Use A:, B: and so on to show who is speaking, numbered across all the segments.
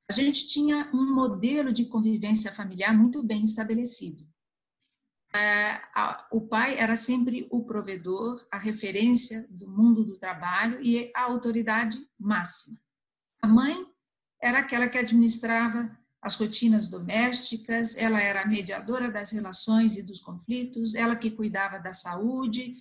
A: a gente tinha um modelo de convivência familiar muito bem estabelecido. O pai era sempre o provedor, a referência do mundo do trabalho e a autoridade máxima. A mãe era aquela que administrava as rotinas domésticas, ela era a mediadora das relações e dos conflitos, ela que cuidava da saúde,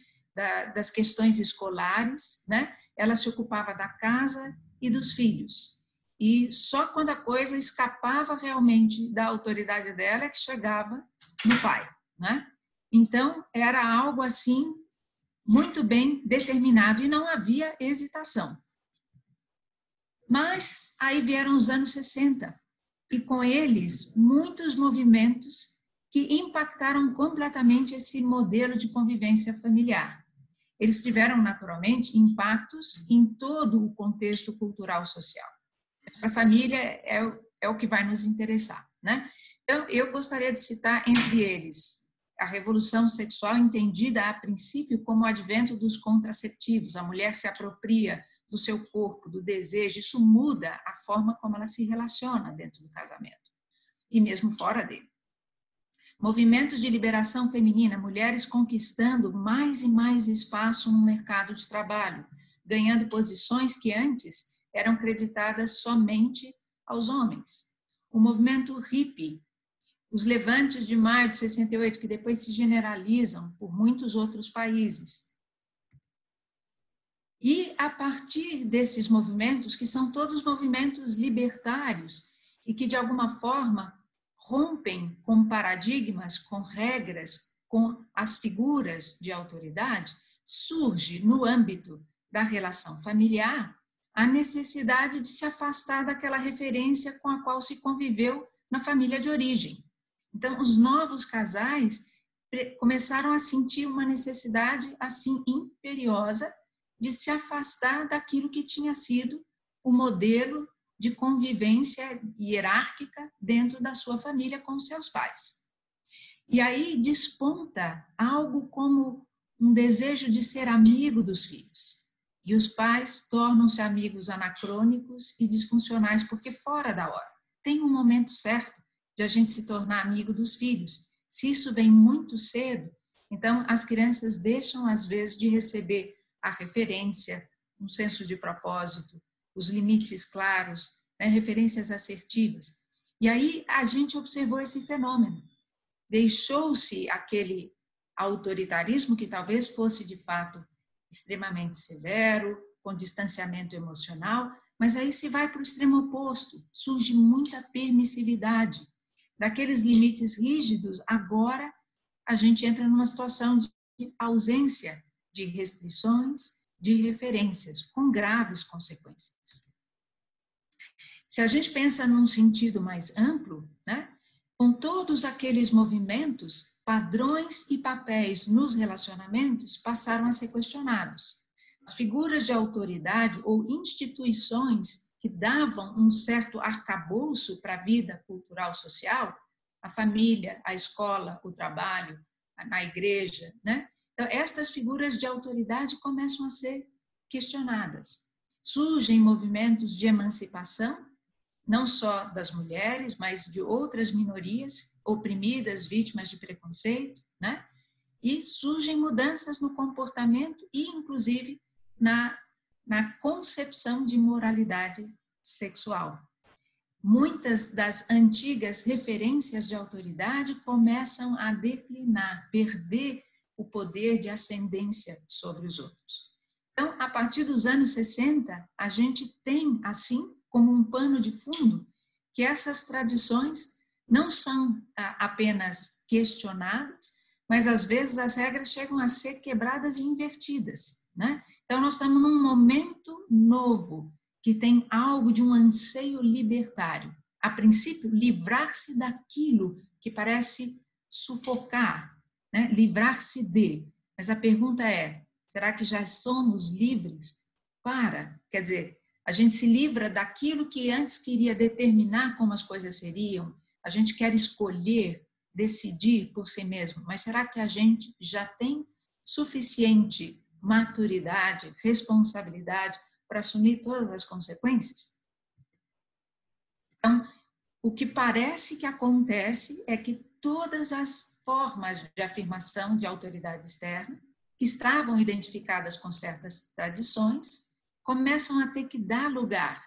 A: das questões escolares, né? Ela se ocupava da casa e dos filhos. E só quando a coisa escapava realmente da autoridade dela é que chegava no pai, né? Então, era algo assim muito bem determinado e não havia hesitação. Mas aí vieram os anos 60 e com eles muitos movimentos que impactaram completamente esse modelo de convivência familiar. Eles tiveram naturalmente impactos em todo o contexto cultural social. A família é o que vai nos interessar, né? Então, eu gostaria de citar entre eles a revolução sexual entendida a princípio como o advento dos contraceptivos. A mulher se apropria do seu corpo, do desejo, isso muda a forma como ela se relaciona dentro do casamento e mesmo fora dele. Movimentos de liberação feminina, mulheres conquistando mais e mais espaço no mercado de trabalho, ganhando posições que antes eram creditadas somente aos homens. O movimento hippie, os levantes de maio de 68, que depois se generalizam por muitos outros países. E a partir desses movimentos, que são todos movimentos libertários e que de alguma forma rompem com paradigmas, com regras, com as figuras de autoridade, surge no âmbito da relação familiar a necessidade de se afastar daquela referência com a qual se conviveu na família de origem. Então, os novos casais começaram a sentir uma necessidade assim imperiosa de se afastar daquilo que tinha sido o modelo de convivência hierárquica dentro da sua família com os seus pais. E aí desponta algo como um desejo de ser amigo dos filhos. E os pais tornam-se amigos anacrônicos e disfuncionais, porque fora da hora. Tem um momento certo de a gente se tornar amigo dos filhos. Se isso vem muito cedo, então as crianças deixam, às vezes, de receber a referência, um senso de propósito, os limites claros, né, referências assertivas. E aí a gente observou esse fenômeno. Deixou-se aquele autoritarismo que talvez fosse, de fato, extremamente severo, com distanciamento emocional, mas aí se vai para o extremo oposto, surge muita permissividade. Daqueles limites rígidos, agora a gente entra numa situação de ausência de restrições, de referências, com graves consequências. Se a gente pensa num sentido mais amplo, né, com todos aqueles movimentos, padrões e papéis nos relacionamentos passaram a ser questionados. As figuras de autoridade ou instituições que davam um certo arcabouço para a vida cultural social, a família, a escola, o trabalho, na igreja, né? Então, estas figuras de autoridade começam a ser questionadas. Surgem movimentos de emancipação, não só das mulheres, mas de outras minorias oprimidas, vítimas de preconceito, né? E surgem mudanças no comportamento e, inclusive, na concepção de moralidade sexual. Muitas das antigas referências de autoridade começam a declinar, perder o poder de ascendência sobre os outros. Então, a partir dos anos 60, a gente tem, assim, como um pano de fundo, que essas tradições não são apenas questionadas, mas às vezes as regras chegam a ser quebradas e invertidas, né? Então, nós estamos num momento novo, que tem algo de um anseio libertário. A princípio, livrar-se daquilo que parece sufocar, né? Livrar-se de. Mas a pergunta é, será que já somos livres para? Quer dizer, a gente se livra daquilo que antes queria determinar como as coisas seriam, a gente quer escolher, decidir por si mesmo, mas será que a gente já tem suficiente maturidade, responsabilidade para assumir todas as consequências? Então, o que parece que acontece é que todas as formas de afirmação de autoridade externa, que estavam identificadas com certas tradições, começam a ter que dar lugar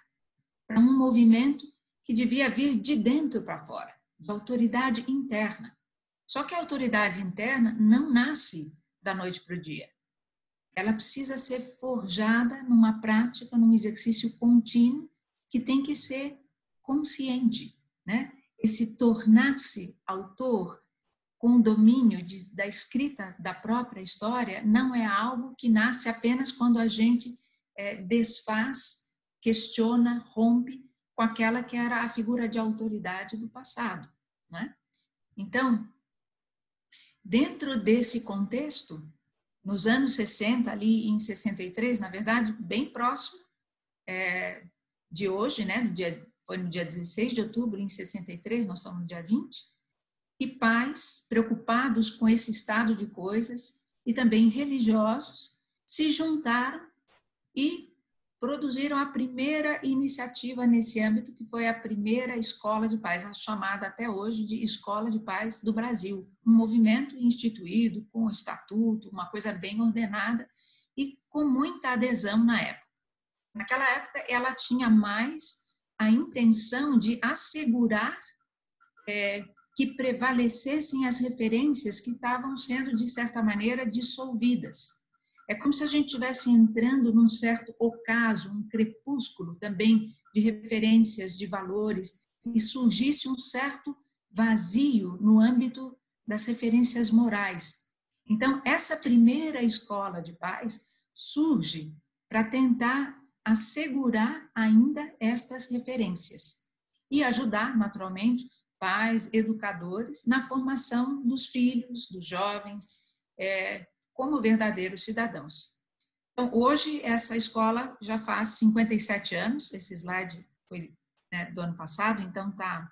A: para um movimento que devia vir de dentro para fora, da autoridade interna. Só que a autoridade interna não nasce da noite para o dia. Ela precisa ser forjada numa prática, num exercício contínuo, que tem que ser consciente, né? Esse tornar-se autor com o domínio da escrita da própria história não é algo que nasce apenas quando a gente desfaz, questiona, rompe com aquela que era a figura de autoridade do passado, né? Então, dentro desse contexto, nos anos 60, ali em 63, na verdade, bem próximo de hoje, né? Foi no dia 16 de outubro, em 63, nós estamos no dia 20, e pais, preocupados com esse estado de coisas, e também religiosos, se juntaram e produziram a primeira iniciativa nesse âmbito, que foi a primeira escola de paz, a chamada até hoje de Escola de Paz do Brasil, um movimento instituído com estatuto, uma coisa bem ordenada e com muita adesão na época. Naquela época, ela tinha mais a intenção de assegurar que prevalecessem as referências que estavam sendo, de certa maneira, dissolvidas. É como se a gente estivesse entrando num certo ocaso, um crepúsculo também de referências, de valores, e surgisse um certo vazio no âmbito das referências morais. Então, essa primeira escola de paz surge para tentar assegurar ainda estas referências e ajudar, naturalmente, pais, educadores, na formação dos filhos, dos jovens, como verdadeiros cidadãos. Então, hoje, essa escola já faz 57 anos, esse slide foi do ano passado, então está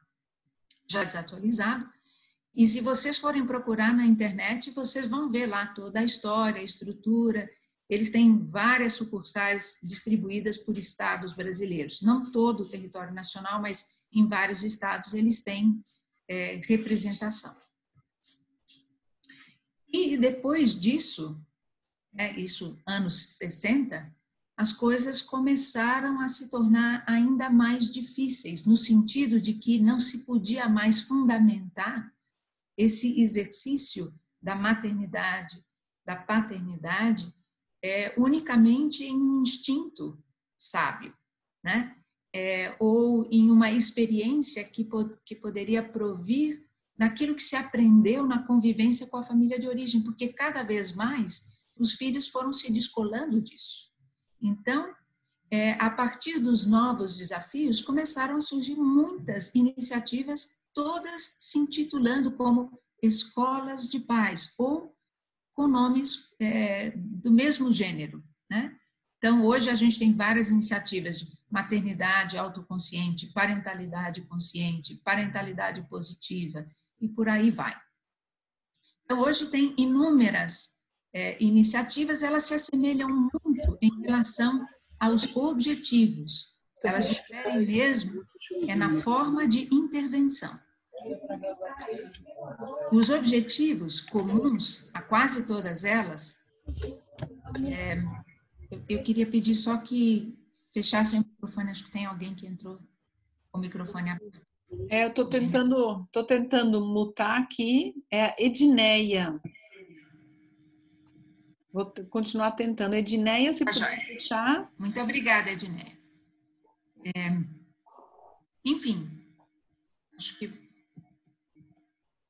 A: já desatualizado, e se vocês forem procurar na internet, vocês vão ver lá toda a história, a estrutura. Eles têm várias sucursais distribuídas por estados brasileiros, não todo o território nacional, mas em vários estados eles têm representação. E depois disso, isso anos 60, as coisas começaram a se tornar ainda mais difíceis, no sentido de que não se podia mais fundamentar esse exercício da maternidade, da paternidade, unicamente em um instinto sábio, né? Ou em uma experiência que poderia provir daquilo que se aprendeu na convivência com a família de origem, porque cada vez mais os filhos foram se descolando disso. Então, a partir dos novos desafios, começaram a surgir muitas iniciativas, todas se intitulando como escolas de paz, ou com nomes do mesmo gênero, né? Então, hoje a gente tem várias iniciativas de maternidade autoconsciente, parentalidade consciente, parentalidade positiva, e por aí vai. Então, hoje tem inúmeras iniciativas, elas se assemelham muito em relação aos objetivos. Elas diferem mesmo na forma de intervenção. Os objetivos comuns a quase todas elas, eu queria pedir só que fechassem o microfone, acho que tem alguém que entrou com o microfone aberto.
B: Eu estou tentando mutar aqui, é a Edneia. Vou continuar tentando. Edneia, se puder fechar.
A: Muito obrigada, Edneia. Enfim, acho que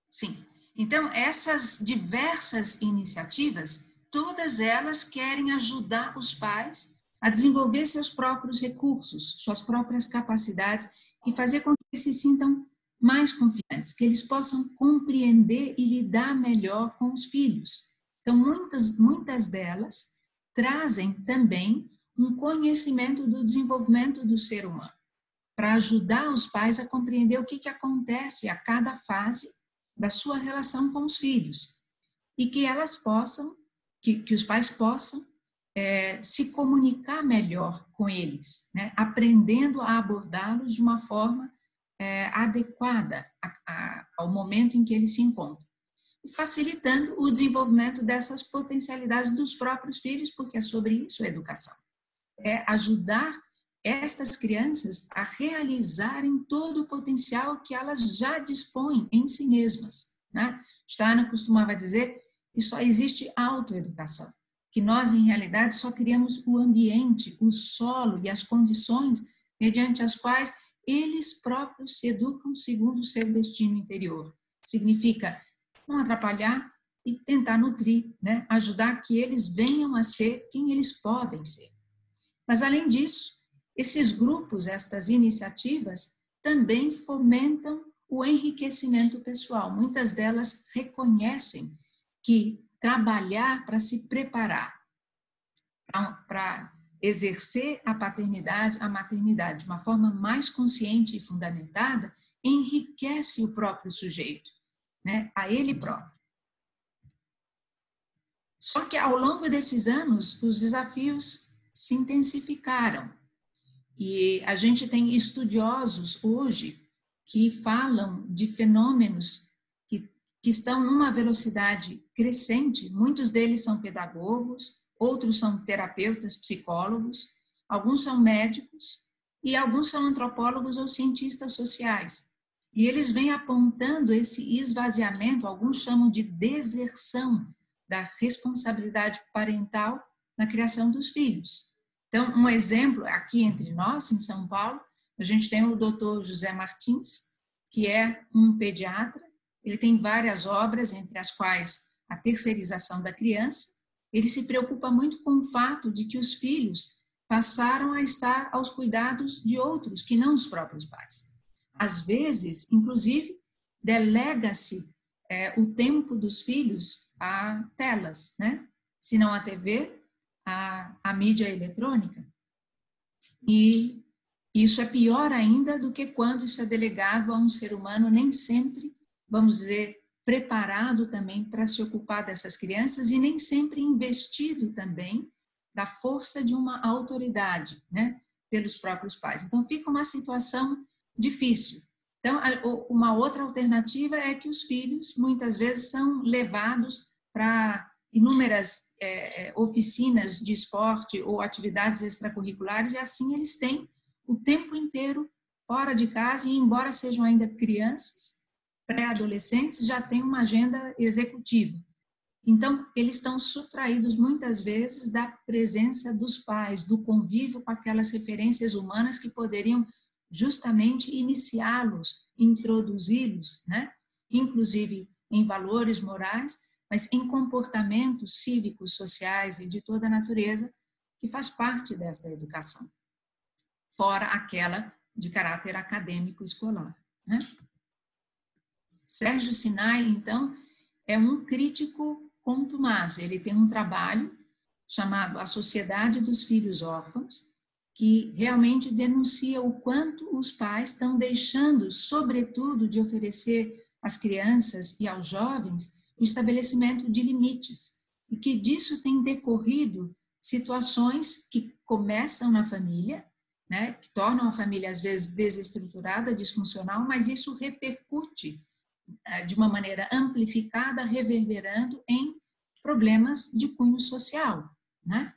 A: sim. Então, essas diversas iniciativas, todas elas querem ajudar os pais a desenvolver seus próprios recursos, suas próprias capacidades e fazer com que eles se sintam mais confiantes, que eles possam compreender e lidar melhor com os filhos. Então, muitas delas trazem também um conhecimento do desenvolvimento do ser humano, para ajudar os pais a compreender o que acontece a cada fase da sua relação com os filhos e que elas possam, que os pais possam se comunicar melhor com eles, né? Aprendendo a abordá-los de uma forma adequada ao momento em que ele se encontra, facilitando o desenvolvimento dessas potencialidades dos próprios filhos, porque é sobre isso a educação. É ajudar estas crianças a realizarem todo o potencial que elas já dispõem em si mesmas, né? Steiner costumava dizer que só existe autoeducação, que nós, em realidade, só criamos o ambiente, o solo e as condições mediante as quais eles próprios se educam segundo o seu destino interior. Significa não atrapalhar e tentar nutrir, né? Ajudar que eles venham a ser quem eles podem ser. Mas, além disso, esses grupos, estas iniciativas, também fomentam o enriquecimento pessoal. Muitas delas reconhecem que trabalhar para se preparar para exercer a paternidade, a maternidade de uma forma mais consciente e fundamentada, enriquece o próprio sujeito, né? A ele próprio. Só que ao longo desses anos, os desafios se intensificaram. E a gente tem estudiosos hoje que falam de fenômenos que estão numa velocidade crescente. Muitos deles são pedagogos, outros são terapeutas, psicólogos, alguns são médicos e alguns são antropólogos ou cientistas sociais. E eles vêm apontando esse esvaziamento, alguns chamam de deserção da responsabilidade parental na criação dos filhos. Então, um exemplo aqui entre nós, em São Paulo, a gente tem o Dr. José Martins, que é um pediatra. Ele tem várias obras, entre as quais a terceirização da criança. Ele se preocupa muito com o fato de que os filhos passaram a estar aos cuidados de outros, que não os próprios pais. Às vezes, inclusive, delega-se o tempo dos filhos a telas, né? Se não a TV, a mídia eletrônica. E isso é pior ainda do que quando isso é delegado a um ser humano nem sempre, vamos dizer, preparado também para se ocupar dessas crianças e nem sempre investido também da força de uma autoridade, né, pelos próprios pais. Então fica uma situação difícil. Então uma outra alternativa é que os filhos muitas vezes são levados para inúmeras oficinas de esporte ou atividades extracurriculares, e assim eles têm o tempo inteiro fora de casa e, embora sejam ainda crianças, pré-adolescentes, já têm uma agenda executiva. Então, eles estão subtraídos muitas vezes da presença dos pais, do convívio com aquelas referências humanas que poderiam justamente iniciá-los, introduzi-los, né? Inclusive em valores morais, mas em comportamentos cívicos, sociais e de toda a natureza que faz parte desta educação, fora aquela de caráter acadêmico escolar, né? Sérgio Sinai, então, é um crítico contumaz. Ele tem um trabalho chamado A Sociedade dos Filhos Órfãos, que realmente denuncia o quanto os pais estão deixando, sobretudo, de oferecer às crianças e aos jovens o estabelecimento de limites, e que disso tem decorrido situações que começam na família, né, que tornam a família às vezes desestruturada, disfuncional, mas isso repercute de uma maneira amplificada, reverberando em problemas de cunho social, né?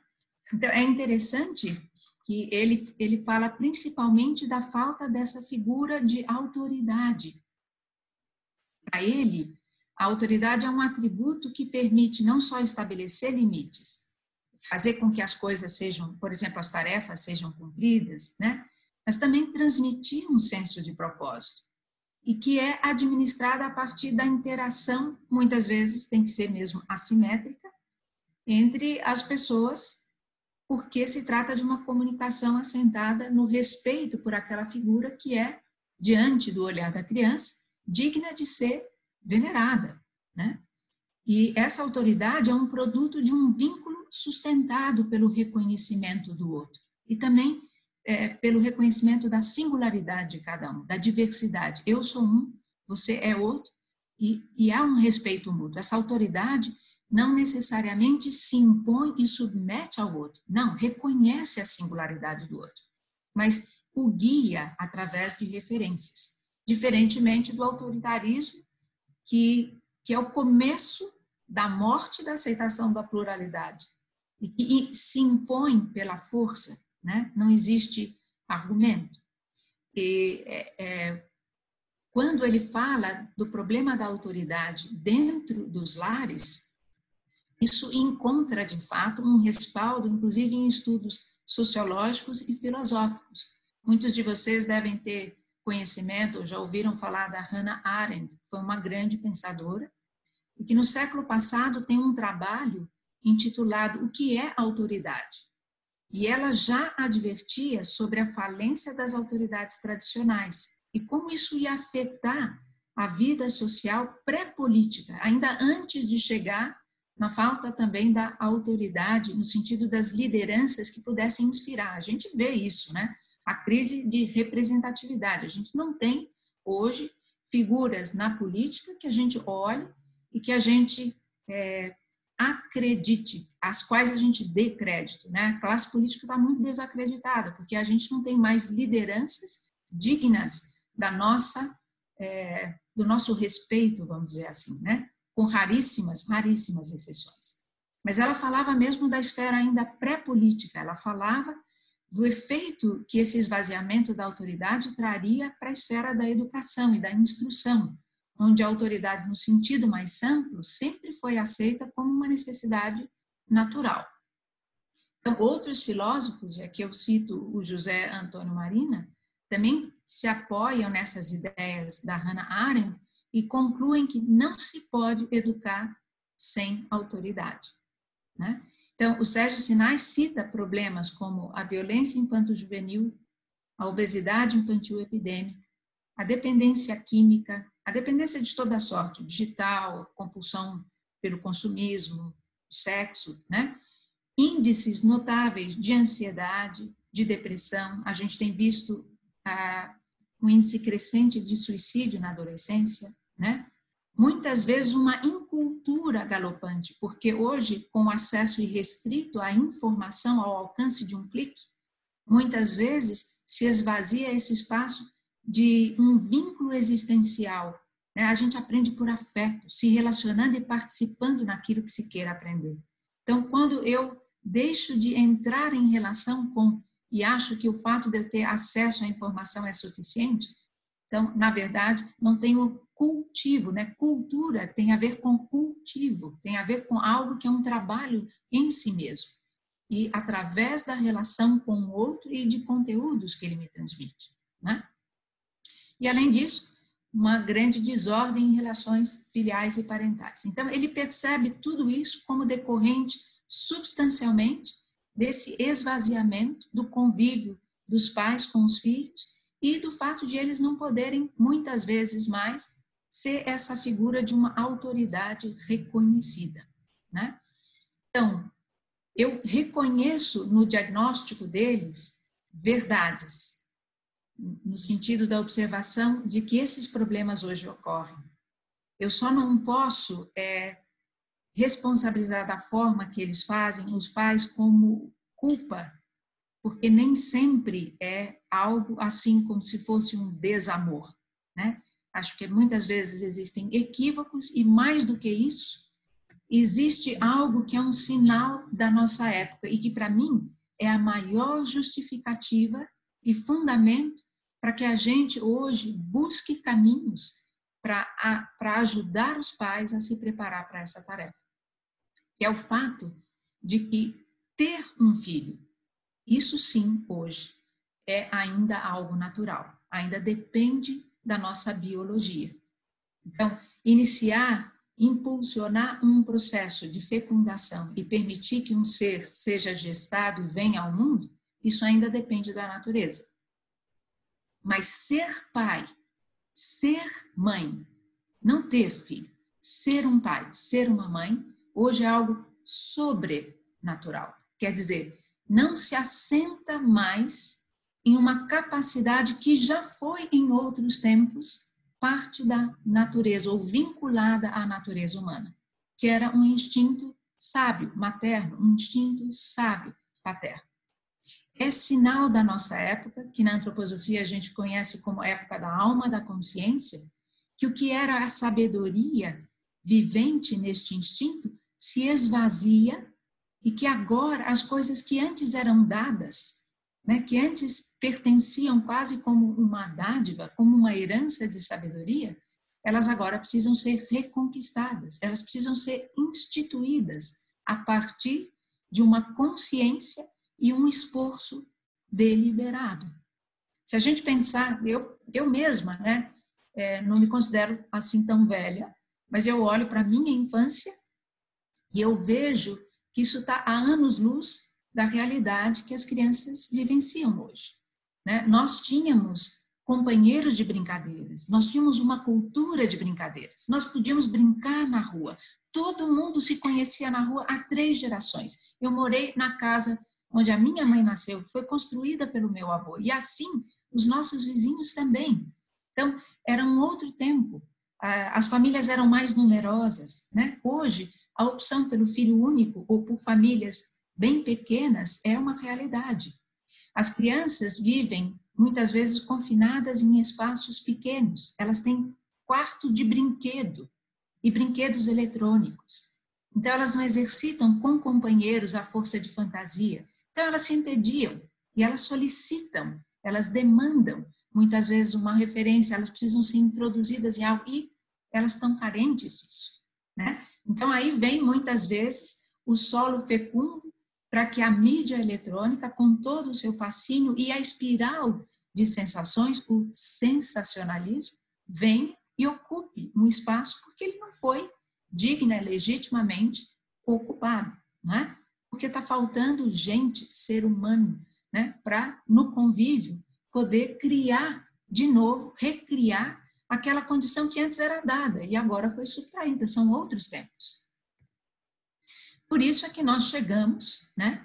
A: Então é interessante que ele fala principalmente da falta dessa figura de autoridade. Para ele, a autoridade é um atributo que permite não só estabelecer limites, fazer com que as coisas sejam, por exemplo, as tarefas sejam cumpridas, né? Mas também transmitir um senso de propósito, e que é administrada a partir da interação, muitas vezes tem que ser mesmo assimétrica, entre as pessoas, porque se trata de uma comunicação assentada no respeito por aquela figura que é, diante do olhar da criança, digna de ser venerada, né? E essa autoridade é um produto de um vínculo sustentado pelo reconhecimento do outro e também pelo reconhecimento da singularidade de cada um, da diversidade. Eu sou um, você é outro, e há um respeito mútuo. Essa autoridade não necessariamente se impõe e submete ao outro, não, reconhece a singularidade do outro, mas o guia através de referências. diferentemente do autoritarismo, que é o começo da morte da aceitação da pluralidade e que se impõe pela força, né? Não existe argumento. E quando ele fala do problema da autoridade dentro dos lares, isso encontra, de fato, um respaldo, inclusive em estudos sociológicos e filosóficos. Muitos de vocês devem ter conhecimento, ou já ouviram falar da Hannah Arendt, que foi uma grande pensadora, e que no século passado tem um trabalho intitulado O que é autoridade? E ela já advertia sobre a falência das autoridades tradicionais e como isso ia afetar a vida social pré-política, ainda antes de chegar na falta também da autoridade, no sentido das lideranças que pudessem inspirar. A gente vê isso, né? A crise de representatividade. A gente não tem, hoje, figuras na política que a gente olhe e que a gente acredite, às quais a gente dê crédito, né? A classe política está muito desacreditada, porque a gente não tem mais lideranças dignas da nossa, do nosso respeito, vamos dizer assim, né? Com raríssimas exceções. Mas ela falava mesmo da esfera ainda pré-política, ela falava do efeito que esse esvaziamento da autoridade traria para a esfera da educação e da instrução, onde a autoridade, no sentido mais amplo, sempre foi aceita como uma necessidade natural. Então, outros filósofos, e aqui eu cito o José Antônio Marina, também se apoiam nessas ideias da Hannah Arendt e concluem que não se pode educar sem autoridade, né? Então, o Sérgio Sinais cita problemas como a violência infanto-juvenil, a obesidade infantil epidêmica, a dependência química, a dependência de toda sorte, digital, compulsão pelo consumismo, sexo, né? Índices notáveis de ansiedade, de depressão. A gente tem visto um índice crescente de suicídio na adolescência, né? Muitas vezes uma incultura galopante, porque hoje, com o acesso irrestrito à informação ao alcance de um clique, muitas vezes se esvazia esse espaço de um vínculo existencial, né? A gente aprende por afeto, se relacionando e participando naquilo que se queira aprender. Então, quando eu deixo de entrar em relação com e acho que o fato de eu ter acesso à informação é suficiente, então, na verdade, não tenho cultivo, né? Cultura tem a ver com cultivo, tem a ver com algo que é um trabalho em si mesmo. E através da relação com o outro e de conteúdos que ele me transmite, né? E, além disso, uma grande desordem em relações filiais e parentais. Então, ele percebe tudo isso como decorrente, substancialmente, desse esvaziamento do convívio dos pais com os filhos e do fato de eles não poderem, muitas vezes mais, ser essa figura de uma autoridade reconhecida, né? Então, eu reconheço no diagnóstico deles verdades, no sentido da observação de que esses problemas hoje ocorrem. Eu só não posso responsabilizar da forma que eles fazem os pais como culpa, porque nem sempre é algo assim como se fosse um desamor, né? Acho que muitas vezes existem equívocos e, mais do que isso, existe algo que é um sinal da nossa época e que, para mim, é a maior justificativa e fundamento para que a gente hoje busque caminhos para ajudar os pais a se preparar para essa tarefa, que é o fato de que ter um filho, isso sim, hoje, é ainda algo natural, ainda depende da nossa biologia. Então, impulsionar um processo de fecundação e permitir que um ser seja gestado e venha ao mundo, isso ainda depende da natureza. Mas ser pai, ser mãe, não ter filho, ser um pai, ser uma mãe, hoje é algo sobrenatural. Quer dizer, não se assenta mais em uma capacidade que já foi em outros tempos parte da natureza ou vinculada à natureza humana, que era um instinto sábio materno, um instinto sábio paterno. é sinal da nossa época, que na antroposofia a gente conhece como época da alma, da consciência, que o que era a sabedoria vivente neste instinto se esvazia e que agora as coisas que antes eram dadas, né, que antes pertenciam quase como uma dádiva, como uma herança de sabedoria, elas agora precisam ser reconquistadas, elas precisam ser instituídas a partir de uma consciência e um esforço deliberado. Se a gente pensar, eu mesma, né, não me considero assim tão velha, mas eu olho para a minha infância e eu vejo que isso está há anos-luz da realidade que as crianças vivenciam hoje, né? Nós tínhamos companheiros de brincadeiras, nós tínhamos uma cultura de brincadeiras, nós podíamos brincar na rua, todo mundo se conhecia na rua há 3 gerações. Eu morei na casa onde a minha mãe nasceu, foi construída pelo meu avô, e assim os nossos vizinhos também. Então, era um outro tempo, as famílias eram mais numerosas, né? Hoje, a opção pelo filho único ou por famílias bem pequenas é uma realidade. As crianças vivem muitas vezes confinadas em espaços pequenos. Elas têm quarto de brinquedo e brinquedos eletrônicos. Então, elas não exercitam com companheiros a força de fantasia. Então, elas se entediam e elas solicitam, elas demandam, muitas vezes, uma referência, elas precisam ser introduzidas em algo e elas estão carentes disso, né? Então, aí vem, muitas vezes, o solo fecundo para que a mídia eletrônica, com todo o seu fascínio e a espiral de sensações, o sensacionalismo, venha e ocupe um espaço porque ele não foi digna e legitimamente ocupado, né? Porque está faltando gente, ser humano, né? Para, no convívio, poder criar de novo, recriar aquela condição que antes era dada e agora foi subtraída, são outros tempos. Por isso é que nós chegamos, né,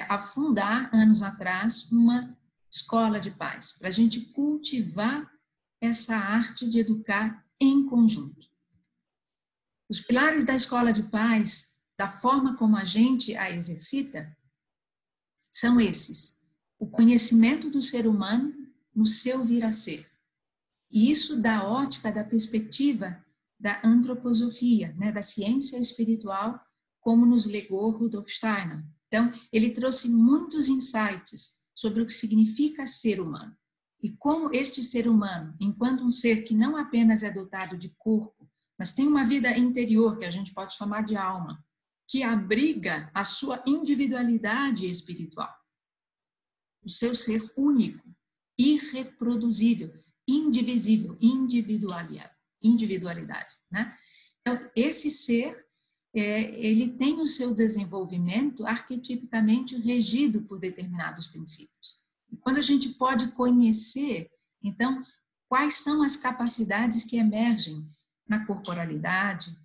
A: a fundar, anos atrás, uma escola de paz, para a gente cultivar essa arte de educar em conjunto. Os pilares da escola de paz, da forma como a gente a exercita, são esses: o conhecimento do ser humano no seu vir a ser. E isso da ótica, da perspectiva da antroposofia, né, da ciência espiritual, como nos legou Rudolf Steiner. Então, ele trouxe muitos insights sobre o que significa ser humano. E como este ser humano, enquanto um ser que não apenas é dotado de corpo, mas tem uma vida interior, que a gente pode chamar de alma, que abriga a sua individualidade espiritual, o seu ser único, irreproduzível, indivisível, individualidade, né? Então, esse ser, ele tem o seu desenvolvimento arquetipicamente regido por determinados princípios. E quando a gente pode conhecer, então, quais são as capacidades que emergem na corporalidade,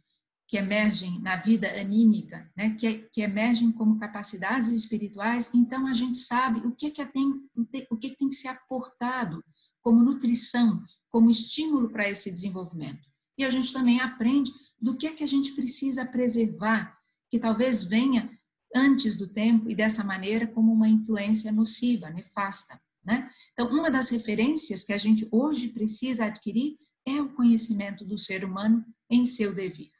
A: que emergem na vida anímica, né? que emergem como capacidades espirituais, então a gente sabe o que tem que ser aportado como nutrição, como estímulo para esse desenvolvimento. E a gente também aprende do que a gente precisa preservar, que talvez venha antes do tempo e dessa maneira como uma influência nociva, nefasta, né? Então, uma das referências que a gente hoje precisa adquirir é o conhecimento do ser humano em seu devir.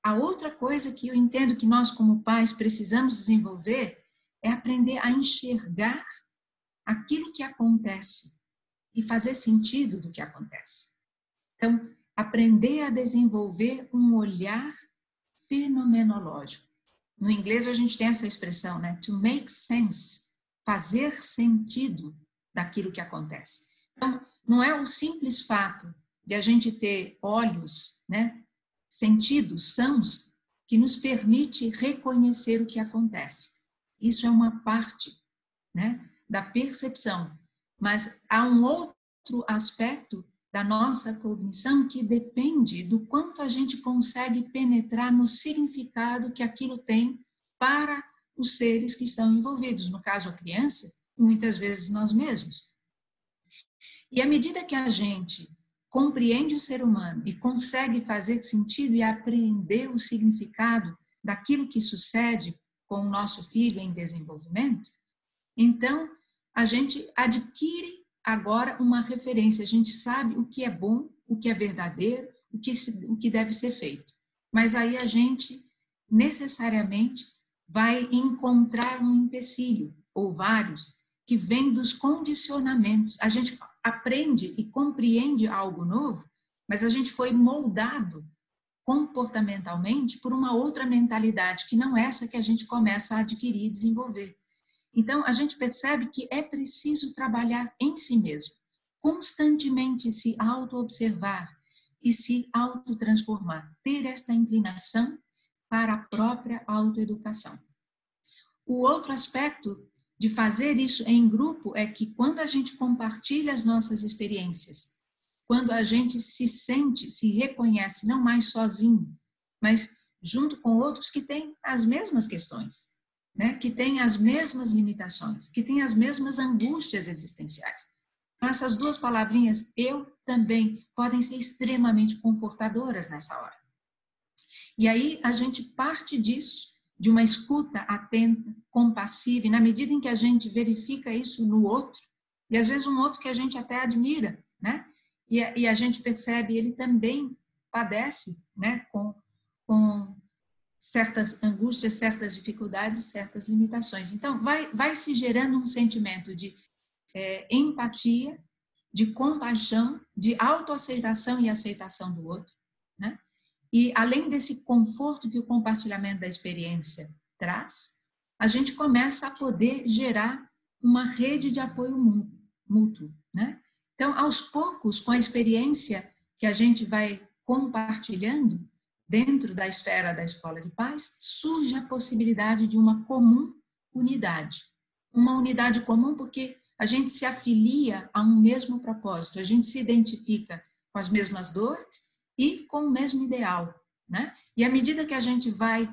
A: A outra coisa que eu entendo que nós, como pais, precisamos desenvolver é aprender a enxergar aquilo que acontece e fazer sentido do que acontece. Então, aprender a desenvolver um olhar fenomenológico. No inglês a gente tem essa expressão, né? To make sense, fazer sentido daquilo que acontece. Então, não é o simples fato de a gente ter olhos, né? Sentidos sãos que nos permite reconhecer o que acontece. Isso é uma parte, né, da percepção. Mas há um outro aspecto da nossa cognição que depende do quanto a gente consegue penetrar no significado que aquilo tem para os seres que estão envolvidos, no caso a criança, e muitas vezes nós mesmos. E à medida que a gente compreende o ser humano e consegue fazer sentido e apreender o significado daquilo que sucede com o nosso filho em desenvolvimento, Então, a gente adquire agora uma referência, a gente sabe o que é bom, o que é verdadeiro, o que deve ser feito. Mas aí a gente necessariamente vai encontrar um empecilho, ou vários, que vem dos condicionamentos. A gente aprende e compreende algo novo, mas a gente foi moldado comportamentalmente por uma outra mentalidade, que não é essa que a gente começa a adquirir e desenvolver. Então, a gente percebe que é preciso trabalhar em si mesmo, constantemente se auto-observar e se autotransformar, ter esta inclinação para a própria autoeducação. O outro aspecto de fazer isso em grupo é que quando a gente compartilha as nossas experiências, quando a gente se sente, se reconhece, não mais sozinho, mas junto com outros que têm as mesmas questões, né? Que têm as mesmas limitações, que têm as mesmas angústias existenciais. Então, essas duas palavrinhas, eu também, podem ser extremamente confortadoras nessa hora. E aí a gente parte disso, de uma escuta atenta, compassiva, e na medida em que a gente verifica isso no outro, e às vezes um outro que a gente até admira, né? E a gente percebe, ele também padece, né? Com certas angústias, certas dificuldades, certas limitações. Então, vai se gerando um sentimento de empatia, de compaixão, de autoaceitação e aceitação do outro, né? E além desse conforto que o compartilhamento da experiência traz, a gente começa a poder gerar uma rede de apoio mútuo, né? Então, aos poucos, com a experiência que a gente vai compartilhando dentro da esfera da escola de paz, surge a possibilidade de uma comum unidade. Uma unidade comum porque a gente se afilia a um mesmo propósito, a gente se identifica com as mesmas dores e com o mesmo ideal, né? E à medida que a gente vai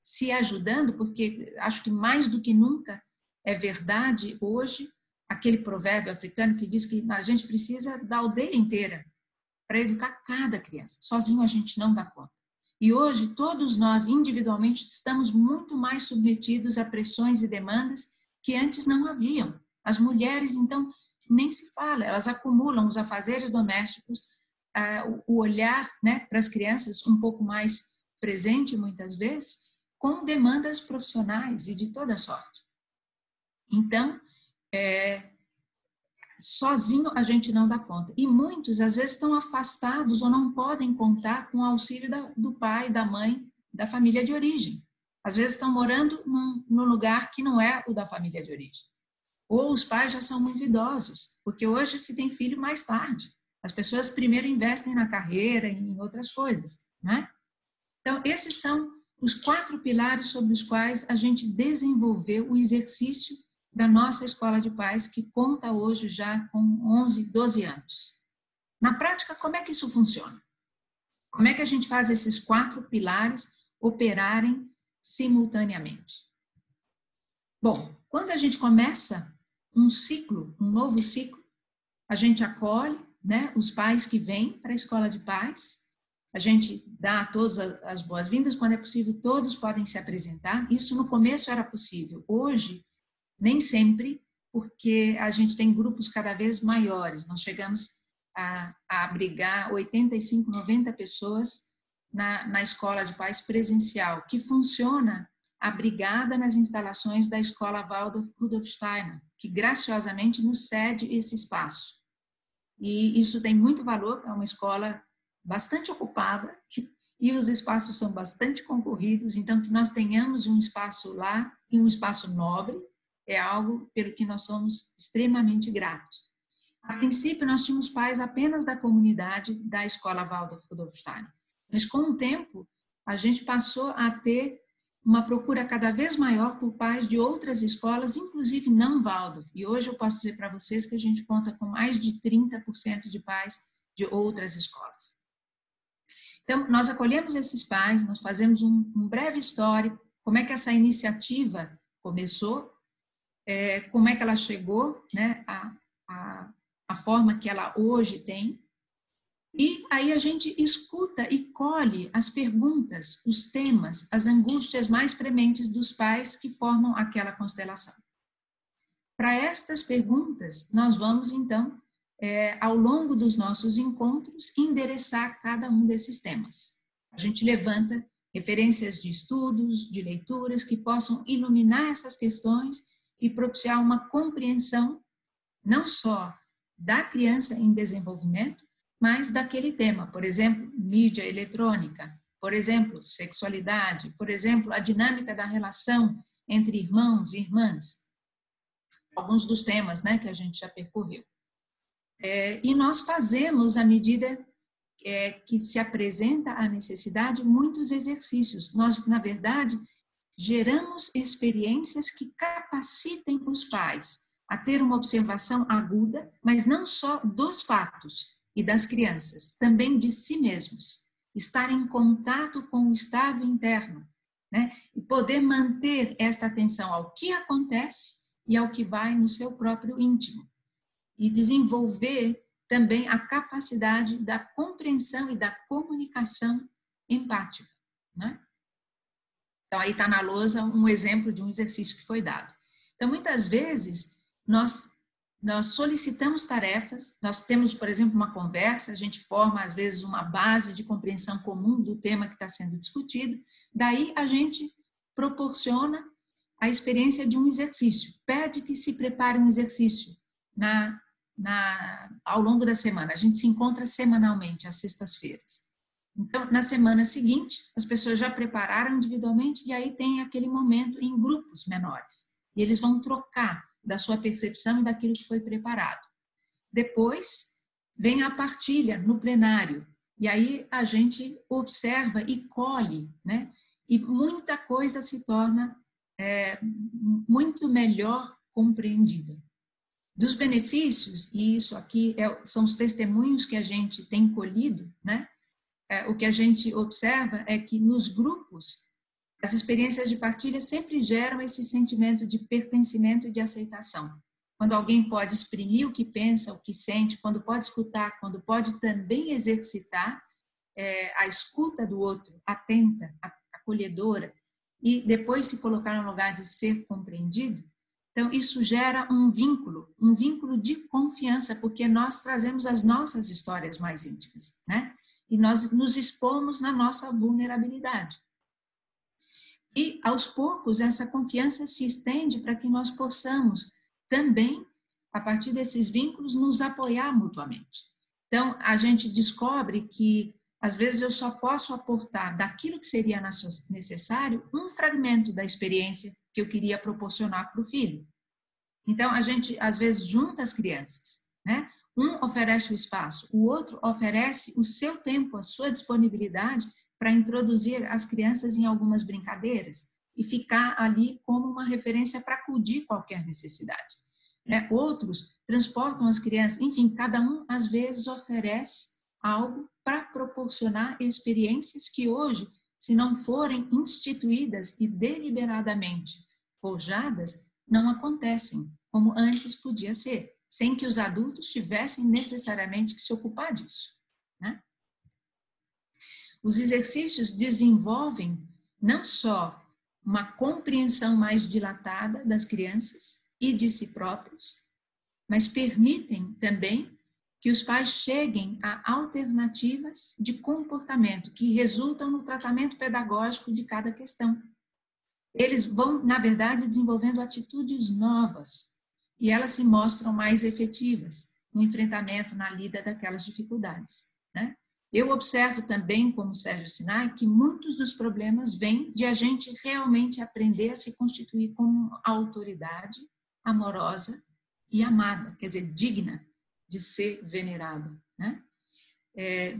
A: se ajudando, porque acho que mais do que nunca é verdade hoje aquele provérbio africano que diz que a gente precisa da aldeia inteira para educar cada criança. Sozinho a gente não dá conta. E hoje todos nós individualmente estamos muito mais submetidos a pressões e demandas que antes não haviam. As mulheres, então, nem se fala, elas acumulam os afazeres domésticos, o olhar, né, para as crianças um pouco mais presente muitas vezes, com demandas profissionais e de toda sorte. Então, sozinho a gente não dá conta. E muitos, às vezes, estão afastados ou não podem contar com o auxílio do pai, da mãe, da família de origem. Às vezes estão morando num lugar que não é o da família de origem. Ou os pais já são muito idosos, porque hoje se tem filho mais tarde. As pessoas primeiro investem na carreira e em outras coisas, né? Então, esses são os 4 pilares sobre os quais a gente desenvolveu o exercício da nossa escola de paz, que conta hoje já com 11, 12 anos. Na prática, como é que isso funciona? Como é que a gente faz esses 4 pilares operarem simultaneamente? Bom, quando a gente começa um ciclo, um novo ciclo, a gente acolhe, né, os pais que vêm para a escola de paz, a gente dá a todos as boas-vindas, quando é possível todos podem se apresentar. Isso no começo era possível, hoje nem sempre, porque a gente tem grupos cada vez maiores. Nós chegamos a abrigar 85, 90 pessoas na escola de paz presencial, que funciona abrigada nas instalações da escola Waldorf Rudolf Steiner, que graciosamente nos cede esse espaço. E isso tem muito valor, é uma escola bastante ocupada e os espaços são bastante concorridos, então que nós tenhamos um espaço lá e um espaço nobre é algo pelo que nós somos extremamente gratos. A princípio, nós tínhamos pais apenas da comunidade da escola Waldorf Rudolf Steiner, mas com o tempo a gente passou a ter uma procura cada vez maior por pais de outras escolas, inclusive não Waldorf. E hoje eu posso dizer para vocês que a gente conta com mais de 30% de pais de outras escolas. Então, nós acolhemos esses pais, nós fazemos um breve histórico, como é que essa iniciativa começou, como é que ela chegou, né, a forma que ela hoje tem. E aí a gente escuta e colhe as perguntas, os temas, as angústias mais prementes dos pais que formam aquela constelação. Para estas perguntas, nós vamos, então, ao longo dos nossos encontros, endereçar cada um desses temas. A gente levanta referências de estudos, de leituras que possam iluminar essas questões e propiciar uma compreensão não só da criança em desenvolvimento, mas daquele tema, por exemplo, mídia eletrônica, por exemplo, sexualidade, por exemplo, a dinâmica da relação entre irmãos e irmãs, alguns dos temas, né, que a gente já percorreu. E nós fazemos, à medida que se apresenta a necessidade, muitos exercícios. Nós, na verdade, geramos experiências que capacitem os pais a ter uma observação aguda, mas não só dos fatos e das crianças, também de si mesmos. Estar em contato com o estado interno, né? E poder manter esta atenção ao que acontece e ao que vai no seu próprio íntimo. E desenvolver também a capacidade da compreensão e da comunicação empática, né? Então, aí está na lousa um exemplo de um exercício que foi dado. Então, muitas vezes, nós solicitamos tarefas, nós temos, por exemplo, uma conversa, a gente forma, às vezes, uma base de compreensão comum do tema que está sendo discutido, daí a gente proporciona a experiência de um exercício, pede que se prepare um exercício ao longo da semana. A gente se encontra semanalmente, às sextas-feiras. Então, na semana seguinte, as pessoas já prepararam individualmente e aí tem aquele momento em grupos menores. E eles vão trocar da sua percepção e daquilo que foi preparado. Depois, vem a partilha no plenário. E aí a gente observa e colhe, né? E muita coisa se torna muito melhor compreendida. Dos benefícios, e isso aqui são os testemunhos que a gente tem colhido, né? O que a gente observa é que nos grupos, as experiências de partilha sempre geram esse sentimento de pertencimento e de aceitação. Quando alguém pode exprimir o que pensa, o que sente, quando pode escutar, quando pode também exercitar a escuta do outro, atenta, acolhedora, e depois se colocar no lugar de ser compreendido, então isso gera um vínculo de confiança, porque nós trazemos as nossas histórias mais íntimas, né? E nós nos expomos na nossa vulnerabilidade. E, aos poucos, essa confiança se estende para que nós possamos também, a partir desses vínculos, nos apoiar mutuamente. Então, a gente descobre que, às vezes, eu só posso aportar daquilo que seria necessário um fragmento da experiência que eu queria proporcionar para o filho. Então, a gente, às vezes, junta as crianças, né? Um oferece o espaço, o outro oferece o seu tempo, a sua disponibilidade para introduzir as crianças em algumas brincadeiras e ficar ali como uma referência para acudir qualquer necessidade. Outros transportam as crianças, enfim, cada um às vezes oferece algo para proporcionar experiências que hoje, se não forem instituídas e deliberadamente forjadas, não acontecem como antes podia ser, sem que os adultos tivessem necessariamente que se ocupar disso, né? Os exercícios desenvolvem não só uma compreensão mais dilatada das crianças e de si próprios, mas permitem também que os pais cheguem a alternativas de comportamento que resultam no tratamento pedagógico de cada questão. Eles vão, na verdade, desenvolvendo atitudes novas e elas se mostram mais efetivas no enfrentamento, na lida daquelas dificuldades, né? Eu observo também, como Sérgio Sinai, que muitos dos problemas vêm de a gente realmente aprender a se constituir como autoridade amorosa e amada, quer dizer, digna de ser venerada, né?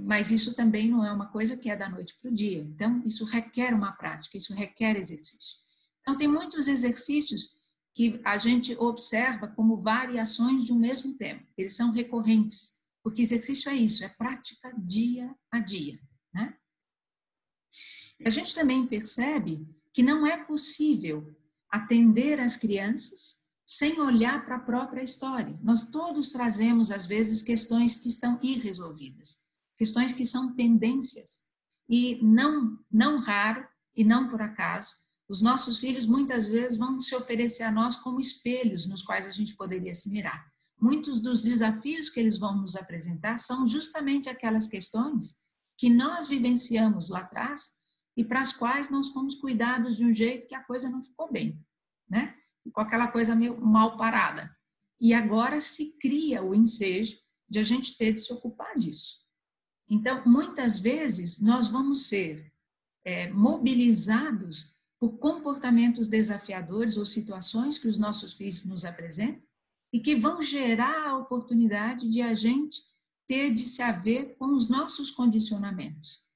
A: Mas isso também não é uma coisa que é da noite para o dia. Então, isso requer uma prática, isso requer exercício. Então, tem muitos exercícios que a gente observa como variações de um mesmo tema. Eles são recorrentes, porque exercício é isso, é prática dia a dia, né? A gente também percebe que não é possível atender as crianças sem olhar para a própria história. Nós todos trazemos, às vezes, questões que estão irresolvidas, questões que são pendências. E não raro, e não por acaso, Os nossos filhos muitas vezes vão se oferecer a nós como espelhos nos quais a gente poderia se mirar. Muitos dos desafios que eles vão nos apresentar são justamente aquelas questões que nós vivenciamos lá atrás e para as quais nós fomos cuidados de um jeito que a coisa não ficou bem, né? Com aquela coisa meio mal parada. E agora se cria o ensejo de a gente ter de se ocupar disso. Então, muitas vezes, nós vamos ser mobilizados por comportamentos desafiadores ou situações que os nossos filhos nos apresentam e que vão gerar a oportunidade de a gente ter de se haver com os nossos condicionamentos,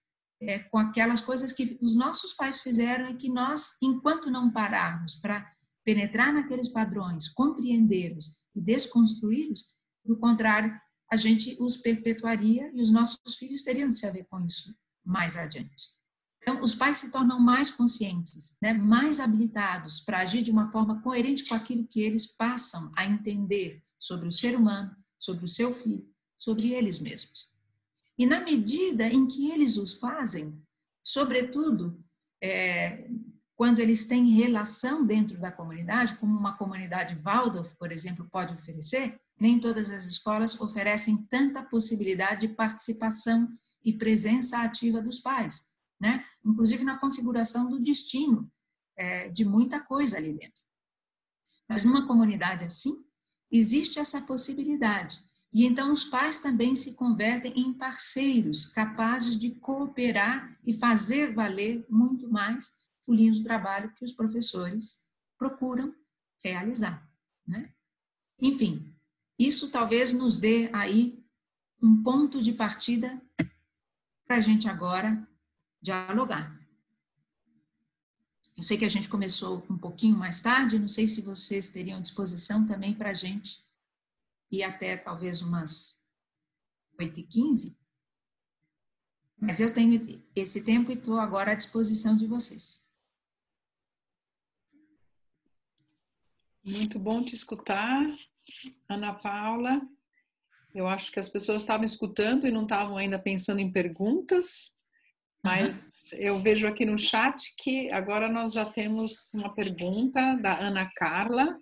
A: com aquelas coisas que os nossos pais fizeram e que nós, enquanto não pararmos para penetrar naqueles padrões, compreendê-los e desconstruí-los, do contrário, a gente os perpetuaria e os nossos filhos teriam de se haver com isso mais adiante. Então, os pais se tornam mais conscientes, né, mais habilitados para agir de uma forma coerente com aquilo que eles passam a entender sobre o ser humano, sobre o seu filho, sobre eles mesmos. E na medida em que eles os fazem, sobretudo quando eles têm relação dentro da comunidade, como uma comunidade Waldorf, por exemplo, pode oferecer, nem todas as escolas oferecem tanta possibilidade de participação e presença ativa dos pais, né? Inclusive na configuração do destino de muita coisa ali dentro. Mas numa comunidade assim, existe essa possibilidade. E então os pais também se convertem em parceiros capazes de cooperar e fazer valer muito mais o lindo trabalho que os professores procuram realizar, né? Enfim, isso talvez nos dê aí um ponto de partida para a gente agora dialogar. Eu sei que a gente começou um pouquinho mais tarde, não sei se vocês teriam disposição também para a gente ir até talvez umas 8h15, mas eu tenho esse tempo e estou agora à disposição de vocês.
B: Muito bom te escutar, Ana Paula. Eu acho que as pessoas estavam escutando e não estavam ainda pensando em perguntas, mas eu vejo aqui no chat que agora nós já temos uma pergunta da Ana Carla.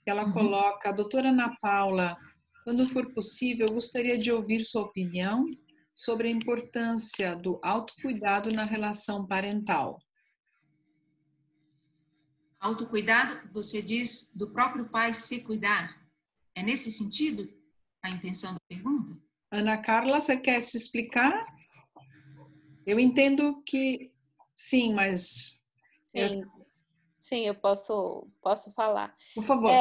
B: Ela coloca: doutora Ana Paula, quando for possível, eu gostaria de ouvir sua opinião sobre a importância do autocuidado na relação parental.
A: Autocuidado, você diz, do próprio pai se cuidar. É nesse sentido a intenção da pergunta?
B: Ana Carla, você quer se explicar? Eu entendo que sim, mas...
C: Sim, eu posso falar.
B: Por favor.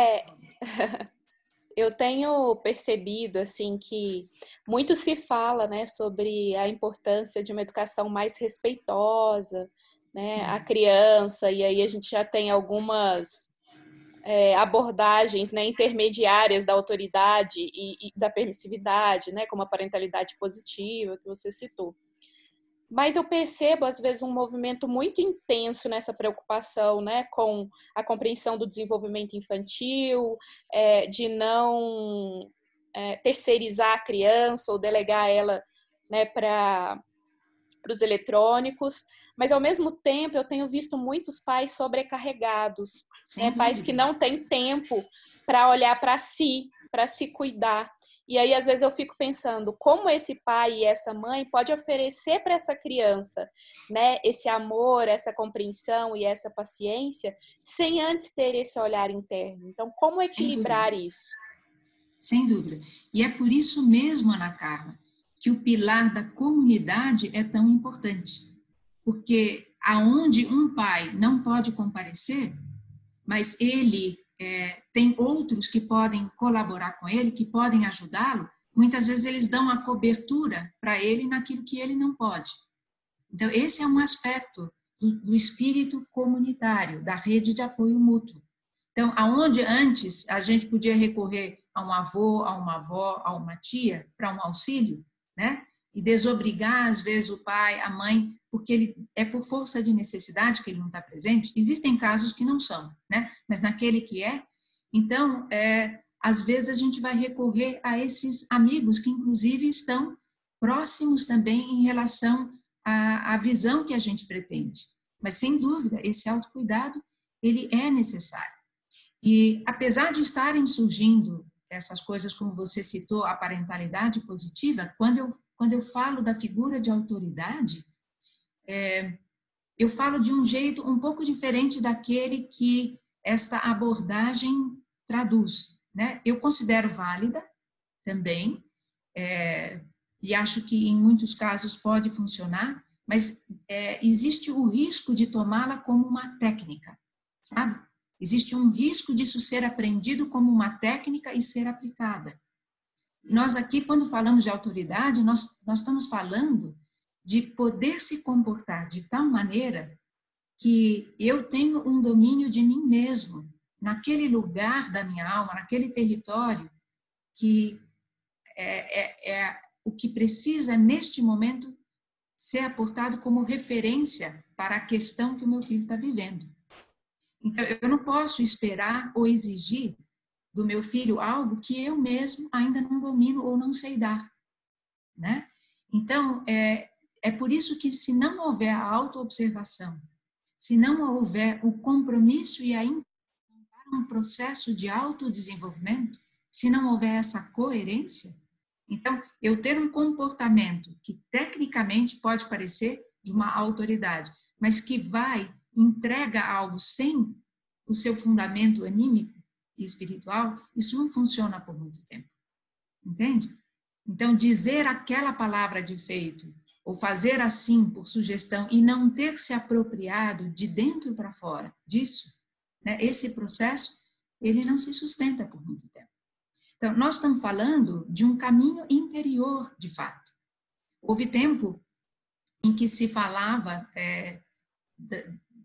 C: Eu tenho percebido assim que muito se fala, né, sobre a importância de uma educação mais respeitosa, né, à criança, e aí a gente já tem algumas abordagens, né, intermediárias da autoridade e da permissividade, né, como a parentalidade positiva que você citou. Mas eu percebo, às vezes, um movimento muito intenso nessa preocupação, né, com a compreensão do desenvolvimento infantil, de não terceirizar a criança ou delegar ela, né, para os eletrônicos. Mas, ao mesmo tempo, eu tenho visto muitos pais sobrecarregados, né, pais que não têm tempo para olhar para si cuidar. E aí, às vezes, eu fico pensando como esse pai e essa mãe pode oferecer para essa criança, né, esse amor, essa compreensão e essa paciência, sem antes ter esse olhar interno. Então, como equilibrar isso?
A: Sem dúvida. E é por isso mesmo, Ana Carla, que o pilar da comunidade é tão importante. Porque aonde um pai não pode comparecer, mas ele tem outros que podem colaborar com ele, que podem ajudá-lo, muitas vezes eles dão a cobertura para ele naquilo que ele não pode. Então, esse é um aspecto do espírito comunitário, da rede de apoio mútuo. Então, aonde antes a gente podia recorrer a um avô, a uma avó, a uma tia, para um auxílio, né? E desobrigar, às vezes, o pai, a mãe, porque ele é por força de necessidade que ele não está presente. Existem casos que não são, né? Mas naquele que então, às vezes a gente vai recorrer a esses amigos que, inclusive, estão próximos também em relação à visão que a gente pretende. Mas, sem dúvida, esse autocuidado, ele é necessário. E, apesar de estarem surgindo essas coisas, como você citou, a parentalidade positiva, quando eu falo da figura de autoridade, eu falo de um jeito um pouco diferente daquele que esta abordagem traduz, né? Eu considero válida também, e acho que em muitos casos pode funcionar, mas existe o risco de tomá-la como uma técnica, sabe? Existe um risco disso ser aprendido como uma técnica e ser aplicada. Nós aqui, quando falamos de autoridade, nós estamos falando de poder se comportar de tal maneira que eu tenho um domínio de mim mesmo, naquele lugar da minha alma, naquele território que é o que precisa, neste momento, ser aportado como referência para a questão que o meu filho está vivendo. Então, eu não posso esperar ou exigir do meu filho algo que eu mesmo ainda não domino ou não sei dar, né? Então, é por isso que, se não houver a autoobservação, se não houver o compromisso e um processo de autodesenvolvimento, se não houver essa coerência, então, eu ter um comportamento que tecnicamente pode parecer de uma autoridade, mas que entrega algo sem o seu fundamento anímico e espiritual, isso não funciona por muito tempo. Entende? Então, dizer aquela palavra de efeito, ou fazer assim por sugestão, e não ter se apropriado de dentro para fora disso, né, esse processo, ele não se sustenta por muito tempo. Então, nós estamos falando de um caminho interior, de fato. Houve tempo em que se falava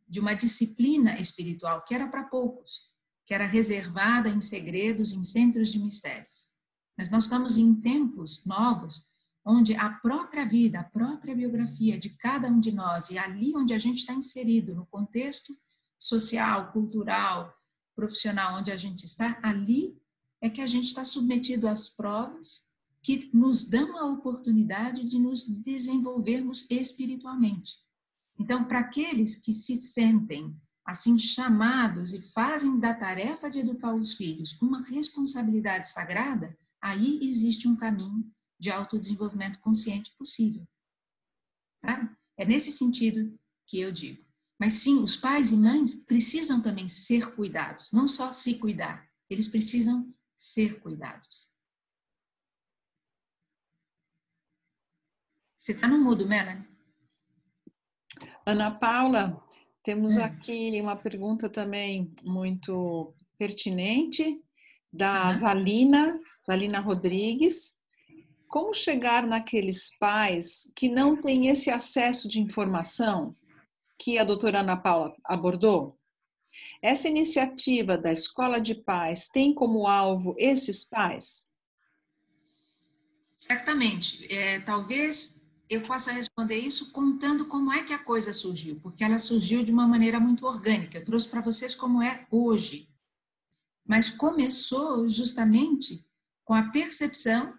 A: de uma disciplina espiritual que era para poucos, que era reservada em segredos, em centros de mistérios. Mas nós estamos em tempos novos, onde a própria vida, a própria biografia de cada um de nós, e ali onde a gente está inserido, no contexto social, cultural, profissional onde a gente está, ali é que a gente está submetido às provas que nos dão a oportunidade de nos desenvolvermos espiritualmente. Então, para aqueles que se sentem assim chamados e fazem da tarefa de educar os filhos uma responsabilidade sagrada, aí existe um caminho de autodesenvolvimento consciente possível. Tá? É nesse sentido que eu digo. Mas sim, os pais e mães precisam também ser cuidados, não só se cuidar, eles precisam ser cuidados. Você está no mudo, Melanie?
B: Ana Paula, temos aqui uma pergunta também muito pertinente da Zalina Rodrigues. Como chegar naqueles pais que não têm esse acesso de informação que a doutora Ana Paula abordou? Essa iniciativa da Escola de Pais tem como alvo esses pais?
A: Certamente. Talvez eu possa responder isso contando como é que a coisa surgiu, porque ela surgiu de uma maneira muito orgânica. Eu trouxe para vocês como é hoje. Mas começou justamente com a percepção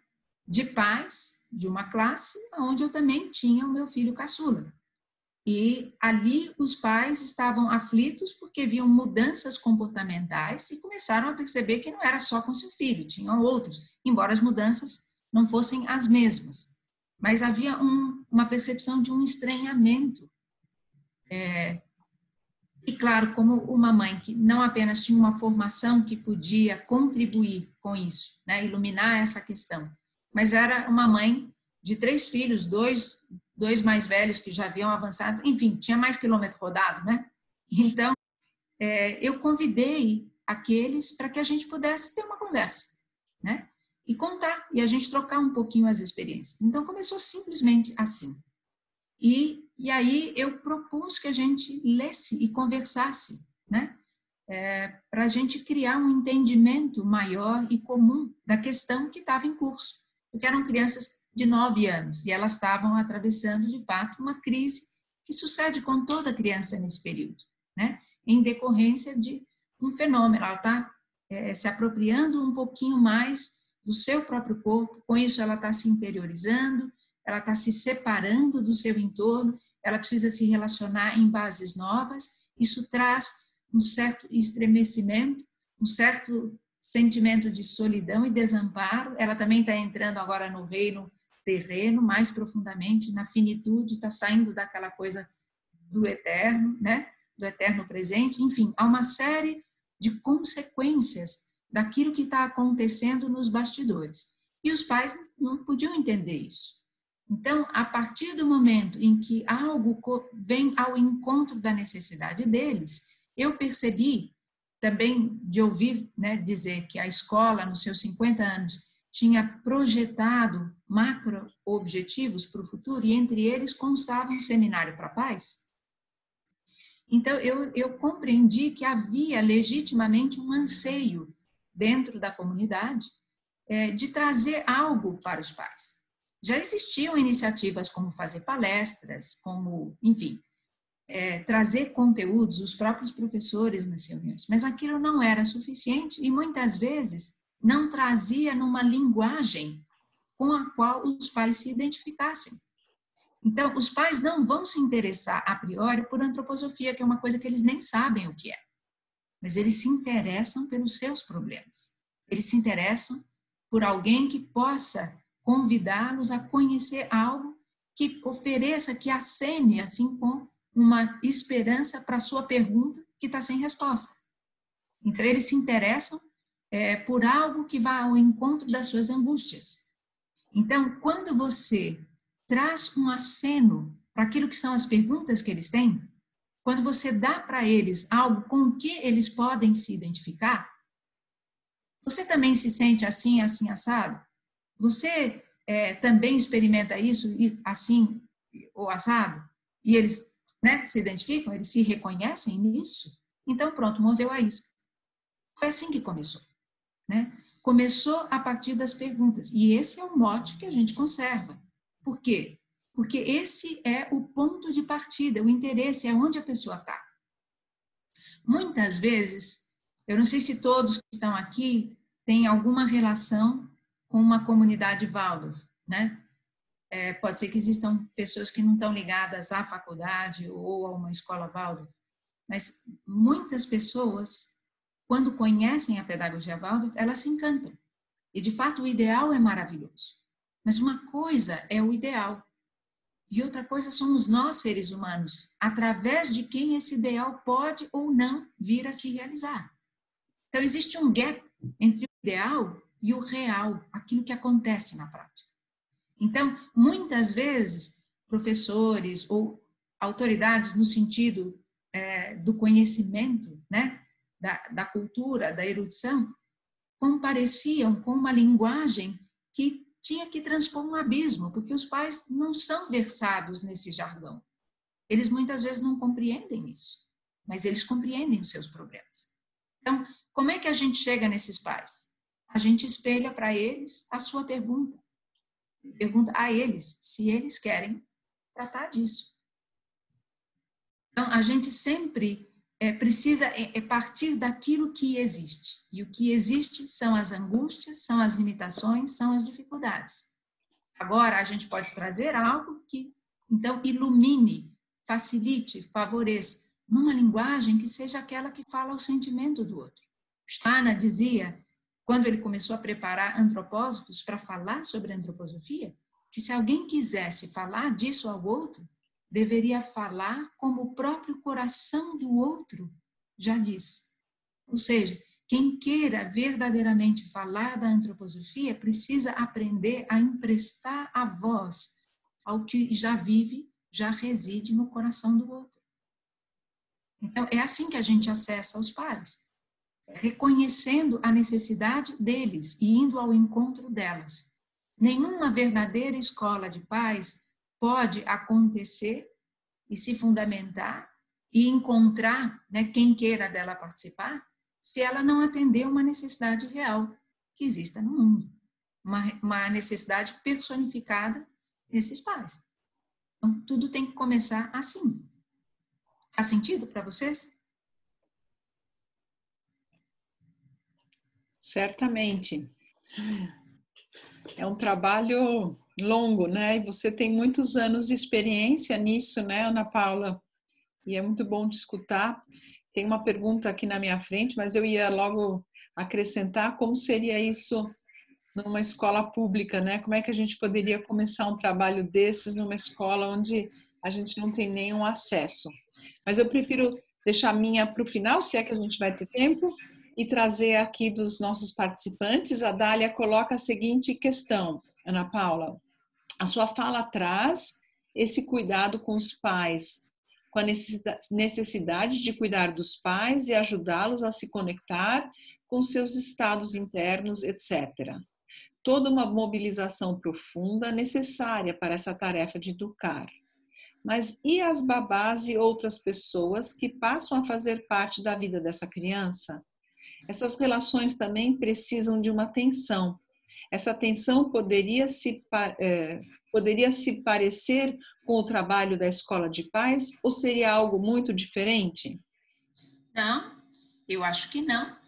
A: de pais de uma classe onde eu também tinha o meu filho caçula. E ali os pais estavam aflitos porque viam mudanças comportamentais e começaram a perceber que não era só com seu filho, tinham outros, embora as mudanças não fossem as mesmas. Mas havia uma percepção de um estranhamento. E claro, como uma mãe que não apenas tinha uma formação que podia contribuir com isso, né, iluminar essa questão, mas era uma mãe de 3 filhos, dois mais velhos que já haviam avançado, enfim, tinha mais quilômetro rodado, né? Então, eu convidei aqueles para que a gente pudesse ter uma conversa, né? E contar, e a gente trocar um pouquinho as experiências. Então, começou simplesmente assim. E aí eu propus que a gente lesse e conversasse, né? Para a gente criar um entendimento maior e comum da questão que estava em curso. Porque eram crianças de 9 anos e elas estavam atravessando, de fato, uma crise que sucede com toda criança nesse período, né? Em decorrência de um fenômeno. Ela está se apropriando um pouquinho mais do seu próprio corpo, com isso ela está se interiorizando, ela está se separando do seu entorno ela precisa se relacionar em bases novas. Isso traz um certo estremecimento, um certo sentimento de solidão e desamparo. Ela também está entrando agora no reino terreno, mais profundamente, na finitude, está saindo daquela coisa do eterno, né? Do eterno presente. Enfim, há uma série de consequências daquilo que está acontecendo nos bastidores. E os pais não podiam entender isso. Então, a partir do momento em que algo vem ao encontro da necessidade deles, eu percebi também de ouvir, né, dizer que a escola, nos seus 50 anos, tinha projetado macro-objetivos para o futuro, e entre eles constava um seminário para pais. Então, eu compreendi que havia legitimamente um anseio dentro da comunidade de trazer algo para os pais. Já existiam iniciativas como fazer palestras, como, enfim, trazer conteúdos, os próprios professores nas reuniões, mas aquilo não era suficiente e muitas vezes não trazia numa linguagem com a qual os pais se identificassem. Então, os pais não vão se interessar a priori por antroposofia, que é uma coisa que eles nem sabem o que é, mas eles se interessam pelos seus problemas. Eles se interessam por alguém que possa convidá-los a conhecer algo que ofereça, que acene, assim, com uma esperança para a sua pergunta que está sem resposta. Então, eles se interessam por algo que vá ao encontro das suas angústias. Então, quando você traz um aceno para aquilo que são as perguntas que eles têm, quando você dá para eles algo com o que eles podem se identificar, você também se sente assim, assim, assado? Você também experimenta isso assim ou assado? E eles, né, se identificam, eles se reconhecem nisso? Então, pronto, mordeu a isca. Foi assim que começou, né? Começou a partir das perguntas. E esse é o mote que a gente conserva. Por quê? Porque esse é o ponto de partida, o interesse é onde a pessoa está. Muitas vezes, eu não sei se todos que estão aqui têm alguma relação com uma comunidade Waldorf, né? Pode ser que existam pessoas que não estão ligadas à faculdade ou a uma escola Waldorf, mas muitas pessoas, quando conhecem a pedagogia Waldorf, elas se encantam. E, de fato, o ideal é maravilhoso. Mas uma coisa é o ideal. E outra coisa somos nós, seres humanos, através de quem esse ideal pode ou não vir a se realizar. Então, existe um gap entre o ideal e o real, aquilo que acontece na prática. Então, muitas vezes, professores ou autoridades no sentido do conhecimento, né, da cultura, da erudição, compareciam com uma linguagem que tinha que transpor um abismo, porque os pais não são versados nesse jargão. Eles muitas vezes não compreendem isso, mas eles compreendem os seus problemas. Então, como é que a gente chega nesses pais? A gente espelha para eles a sua pergunta. Pergunta a eles se eles querem tratar disso. Então, a gente sempre precisa partir daquilo que existe. E o que existe são as angústias, são as limitações, são as dificuldades. Agora, a gente pode trazer algo que, então, ilumine, facilite, favoreça, numa linguagem que seja aquela que fala o sentimento do outro. Steiner dizia, quando ele começou a preparar antropósofos para falar sobre antroposofia, que se alguém quisesse falar disso ao outro, deveria falar como o próprio coração do outro já diz. Ou seja, quem queira verdadeiramente falar da antroposofia precisa aprender a emprestar a voz ao que já vive, já reside no coração do outro. Então, é assim que a gente acessa os pares, reconhecendo a necessidade deles e indo ao encontro delas. Nenhuma verdadeira escola de paz pode acontecer e se fundamentar e encontrar, né, quem queira dela participar, se ela não atender uma necessidade real que exista no mundo. Uma necessidade personificada nesses pais. Então, tudo tem que começar assim. Faz sentido para vocês?
B: Certamente. É um trabalho longo, né? E você tem muitos anos de experiência nisso, né, Ana Paula? E é muito bom te escutar. Tem uma pergunta aqui na minha frente, mas eu ia logo acrescentar como seria isso numa escola pública, né? Como é que a gente poderia começar um trabalho desses numa escola onde a gente não tem nenhum acesso? Mas eu prefiro deixar a minha para o final, se é que a gente vai ter tempo, e trazer aqui dos nossos participantes. A Dália coloca a seguinte questão, Ana Paula. A sua fala traz esse cuidado com os pais, com a necessidade de cuidar dos pais e ajudá-los a se conectar com seus estados internos, etc. Toda uma mobilização profunda necessária para essa tarefa de educar. Mas e as babás e outras pessoas que passam a fazer parte da vida dessa criança? Essas relações também precisam de uma atenção. Essa atenção poderia se parecer com o trabalho da escola de pais ou seria algo muito diferente?
A: Não, eu acho que não.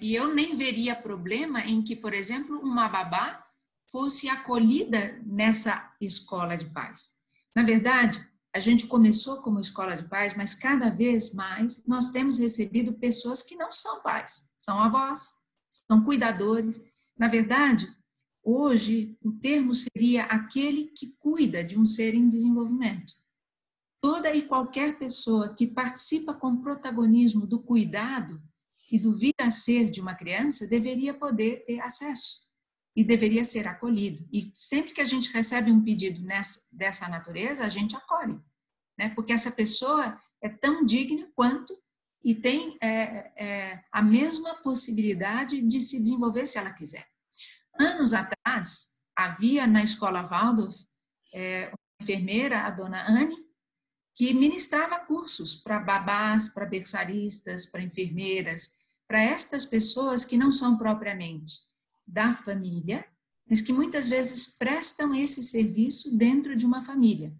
A: E eu nem veria problema em que, por exemplo, uma babá fosse acolhida nessa escola de pais. Na verdade, a gente começou como escola de pais, mas cada vez mais nós temos recebido pessoas que não são pais, são avós, são cuidadores. Na verdade, hoje o termo seria aquele que cuida de um ser em desenvolvimento. Toda e qualquer pessoa que participa com protagonismo do cuidado e do vir a ser de uma criança deveria poder ter acesso e deveria ser acolhido. E sempre que a gente recebe um pedido dessa natureza, a gente acolhe, né? Porque essa pessoa é tão digna quanto e tem a mesma possibilidade de se desenvolver se ela quiser. Anos atrás, havia na escola Waldorf uma enfermeira, a dona Anne, que ministrava cursos para babás, para berçaristas, para enfermeiras, para estas pessoas que não são propriamente da família, mas que muitas vezes prestam esse serviço dentro de uma família.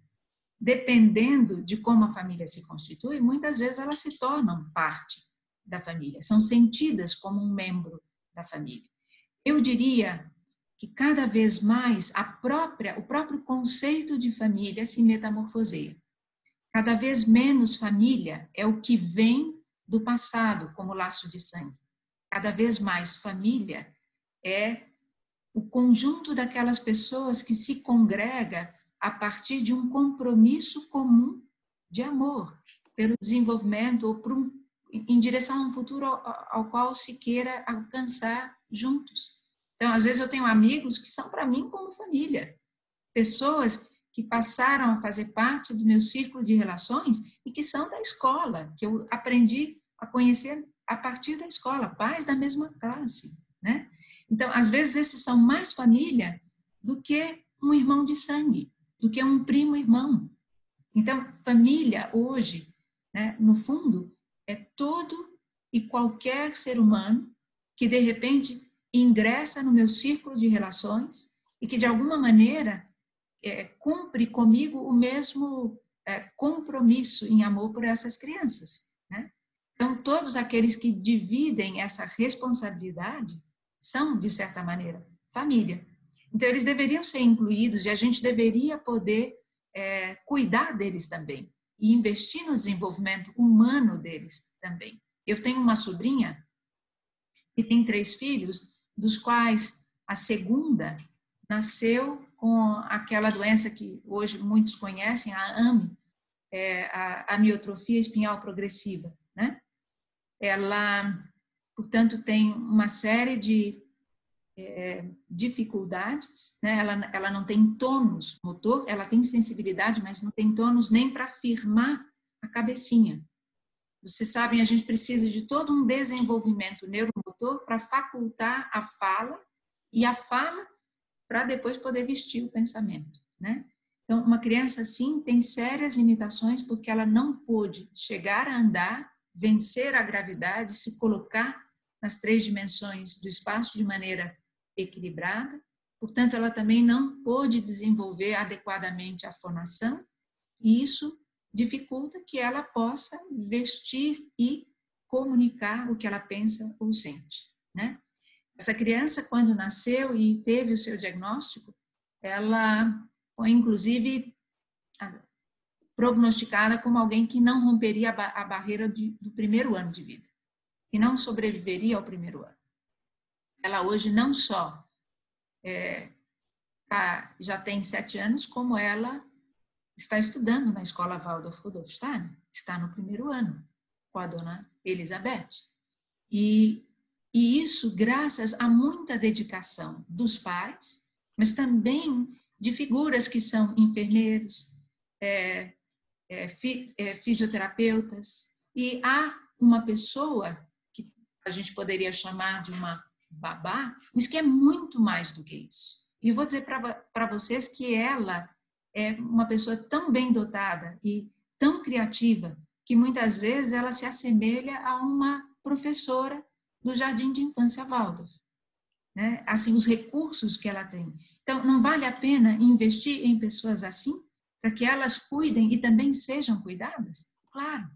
A: Dependendo de como a família se constitui, muitas vezes elas se tornam parte da família, são sentidas como um membro da família. Eu diria que cada vez mais o próprio conceito de família se metamorfoseia. Cada vez menos família é o que vem do passado, como laço de sangue. Cada vez mais família é o conjunto daquelas pessoas que se congrega a partir de um compromisso comum de amor, pelo desenvolvimento ou em direção a um futuro ao qual se queira alcançar juntos. Então, às vezes eu tenho amigos que são para mim como família, pessoas que passaram a fazer parte do meu círculo de relações e que são da escola, que eu aprendi a conhecer a partir da escola, pais da mesma classe, né? Então, às vezes, esses são mais família do que um irmão de sangue, do que um primo-irmão. Então, família hoje, né, no fundo, é todo e qualquer ser humano que, de repente, ingressa no meu círculo de relações e que, de alguma maneira, cumpre comigo o mesmo compromisso em amor por essas crianças, né? Então, todos aqueles que dividem essa responsabilidade são, de certa maneira, família. Então, eles deveriam ser incluídos e a gente deveria poder cuidar deles também e investir no desenvolvimento humano deles também. Eu tenho uma sobrinha que tem 3 filhos, dos quais a segunda nasceu com aquela doença que hoje muitos conhecem, a AME, a amiotrofia espinhal progressiva, né? Ela, portanto, tem uma série de dificuldades, né? Ela não tem tônus motor, ela tem sensibilidade, mas não tem tônus nem para firmar a cabecinha. Vocês sabem, a gente precisa de todo um desenvolvimento neuromotor para facultar a fala, e a fala para depois poder vestir o pensamento, né? Então, uma criança assim tem sérias limitações porque ela não pôde chegar a andar, vencer a gravidade, se colocar nas 3 dimensões do espaço de maneira equilibrada. Portanto, ela também não pôde desenvolver adequadamente a fonação e isso dificulta que ela possa vestir e comunicar o que ela pensa ou sente, né? Essa criança, quando nasceu e teve o seu diagnóstico, ela foi, inclusive, prognosticada como alguém que não romperia a barreira do primeiro ano de vida, que não sobreviveria ao primeiro ano. Ela hoje não só já tem 7 anos, como ela está estudando na escola Waldorf Rudolfstein, está no primeiro ano, com a dona Elizabeth. E isso graças a muita dedicação dos pais, mas também de figuras que são enfermeiros, fisioterapeutas, e há uma pessoa que a gente poderia chamar de uma babá, mas que é muito mais do que isso. E vou dizer para vocês que ela é uma pessoa tão bem dotada e tão criativa que muitas vezes ela se assemelha a uma professora do Jardim de Infância Waldorf, né? Assim, os recursos que ela tem. Então, não vale a pena investir em pessoas assim para que elas cuidem e também sejam cuidadas? Claro.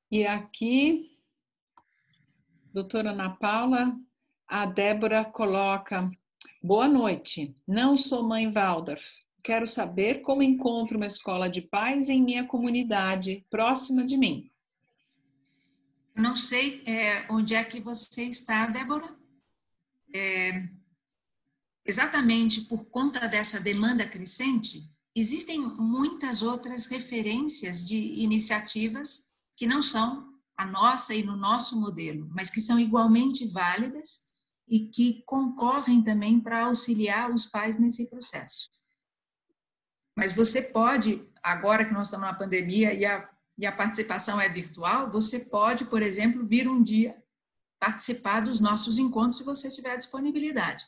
B: E aqui, doutora Ana Paula, a Débora coloca: boa noite, não sou mãe Waldorf. Quero saber como encontro uma escola de paz em minha comunidade, próxima de mim.
A: Eu não sei onde é que você está, Débora. Exatamente por conta dessa demanda crescente, existem muitas outras referências de iniciativas que não são a nossa e no nosso modelo, mas que são igualmente válidas e que concorrem também para auxiliar os pais nesse processo. Mas você pode, agora que nós estamos na pandemia e a participação é virtual, você pode, por exemplo, vir um dia participar dos nossos encontros se você tiver disponibilidade.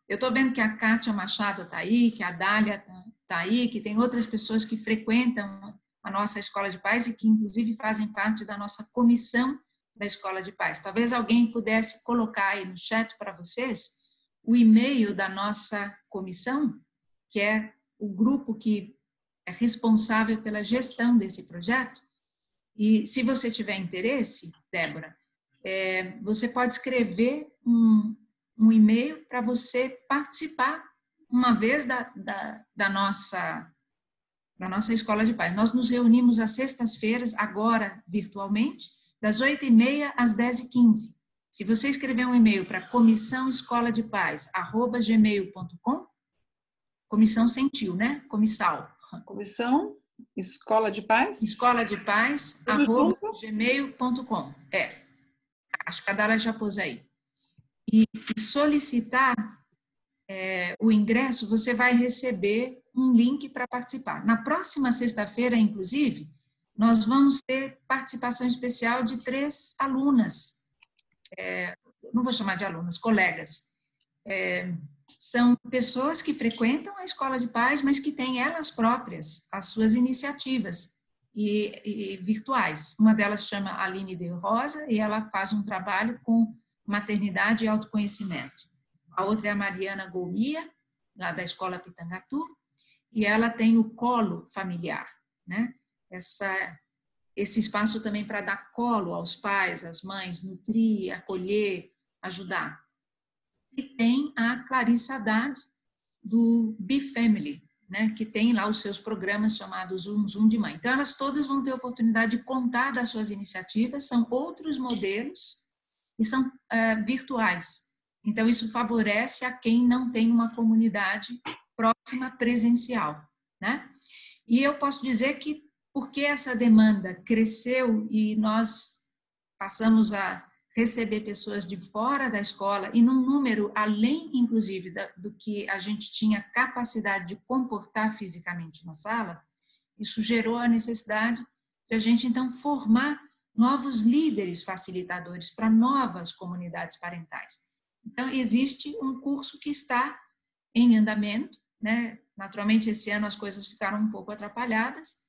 A: Eu estou vendo que a Kátia Machado está aí, que a Dália está aí, que tem outras pessoas que frequentam a nossa Escola de Paz e que, inclusive, fazem parte da nossa comissão da Escola de Paz. Talvez alguém pudesse colocar aí no chat para vocês o e-mail da nossa comissão, que é o grupo que é responsável pela gestão desse projeto. E se você tiver interesse, Débora, você pode escrever um e-mail para você participar uma vez da nossa Escola de Paz. Nós nos reunimos às sextas-feiras, agora virtualmente, das 8h30 às 10h15. Se você escrever um e-mail para comissãoescoladepaz@gmail.com, comissão sentiu, né? Comissal.
B: Comissão Escola de Paz?
A: Escola de Paz, @gmail.com. Acho que a Dala já pôs aí. E solicitar o ingresso, você vai receber um link para participar. Na próxima sexta-feira, inclusive, nós vamos ter participação especial de 3 alunas. Não vou chamar de alunas, colegas. São pessoas que frequentam a Escola de Paz, mas que têm elas próprias as suas iniciativas e virtuais. Uma delas chama Aline de Rosa e ela faz um trabalho com maternidade e autoconhecimento. A outra é a Mariana Golmia, lá da Escola Pitangatu, e ela tem o colo familiar, né? Esse espaço também para dar colo aos pais, às mães, nutrir, acolher, ajudar. E tem a Clarissa Haddad, do Be Family, né, que tem lá os seus programas chamados Zoom de Mãe. Então, elas todas vão ter oportunidade de contar das suas iniciativas, são outros modelos e são virtuais. Então, isso favorece a quem não tem uma comunidade próxima presencial, né? E eu posso dizer que, porque essa demanda cresceu e nós passamos a receber pessoas de fora da escola e num número além, inclusive, do que a gente tinha capacidade de comportar fisicamente na sala, isso gerou a necessidade de a gente, então, formar novos líderes facilitadores para novas comunidades parentais. Então, existe um curso que está em andamento, né? Naturalmente, esse ano as coisas ficaram um pouco atrapalhadas.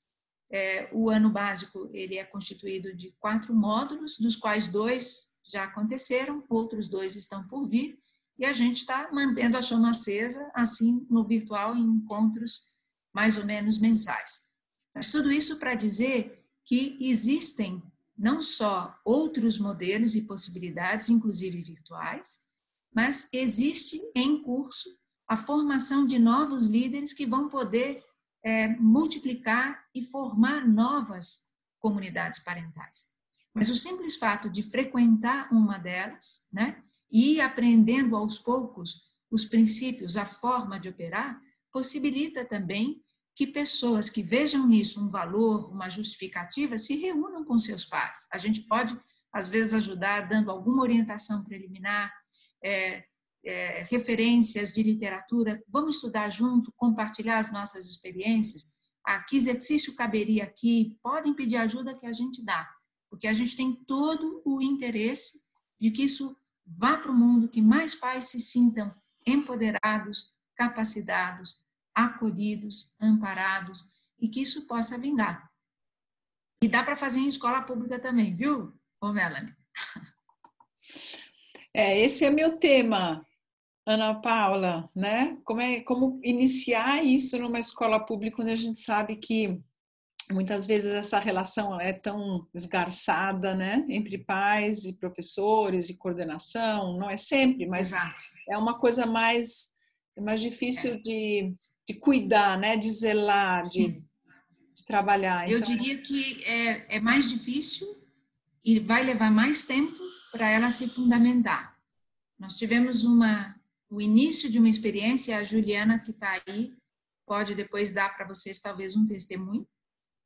A: O ano básico ele é constituído de 4 módulos, dos quais 2 já aconteceram, outros 2 estão por vir, e a gente está mantendo a chama acesa, assim, no virtual, em encontros mais ou menos mensais. Mas tudo isso para dizer que existem não só outros modelos e possibilidades, inclusive virtuais, mas existe em curso a formação de novos líderes que vão poder multiplicar e formar novas comunidades parentais. Mas o simples fato de frequentar uma delas, né, e ir aprendendo aos poucos os princípios, a forma de operar, possibilita também que pessoas que vejam nisso um valor, uma justificativa, se reúnam com seus pares. A gente pode, às vezes, ajudar dando alguma orientação preliminar, referências de literatura, vamos estudar junto, compartilhar as nossas experiências. Que exercício caberia aqui? Podem pedir ajuda que a gente dá, porque a gente tem todo o interesse de que isso vá para o mundo, que mais pais se sintam empoderados, capacitados, acolhidos, amparados, e que isso possa vingar. E dá para fazer em escola pública também, viu, Melanie?
B: Esse é meu tema, Ana Paula, né? Como iniciar isso numa escola pública onde a gente sabe que muitas vezes essa relação é tão esgarçada, né? Entre pais e professores e coordenação, não é sempre, mas
A: Exato.
B: É uma coisa mais difícil de cuidar, né? De zelar, de trabalhar.
A: Eu
B: Então,
A: diria que é mais difícil e vai levar mais tempo para ela se fundamentar. Nós tivemos o início de uma experiência, a Juliana, que está aí, pode depois dar para vocês talvez um testemunho.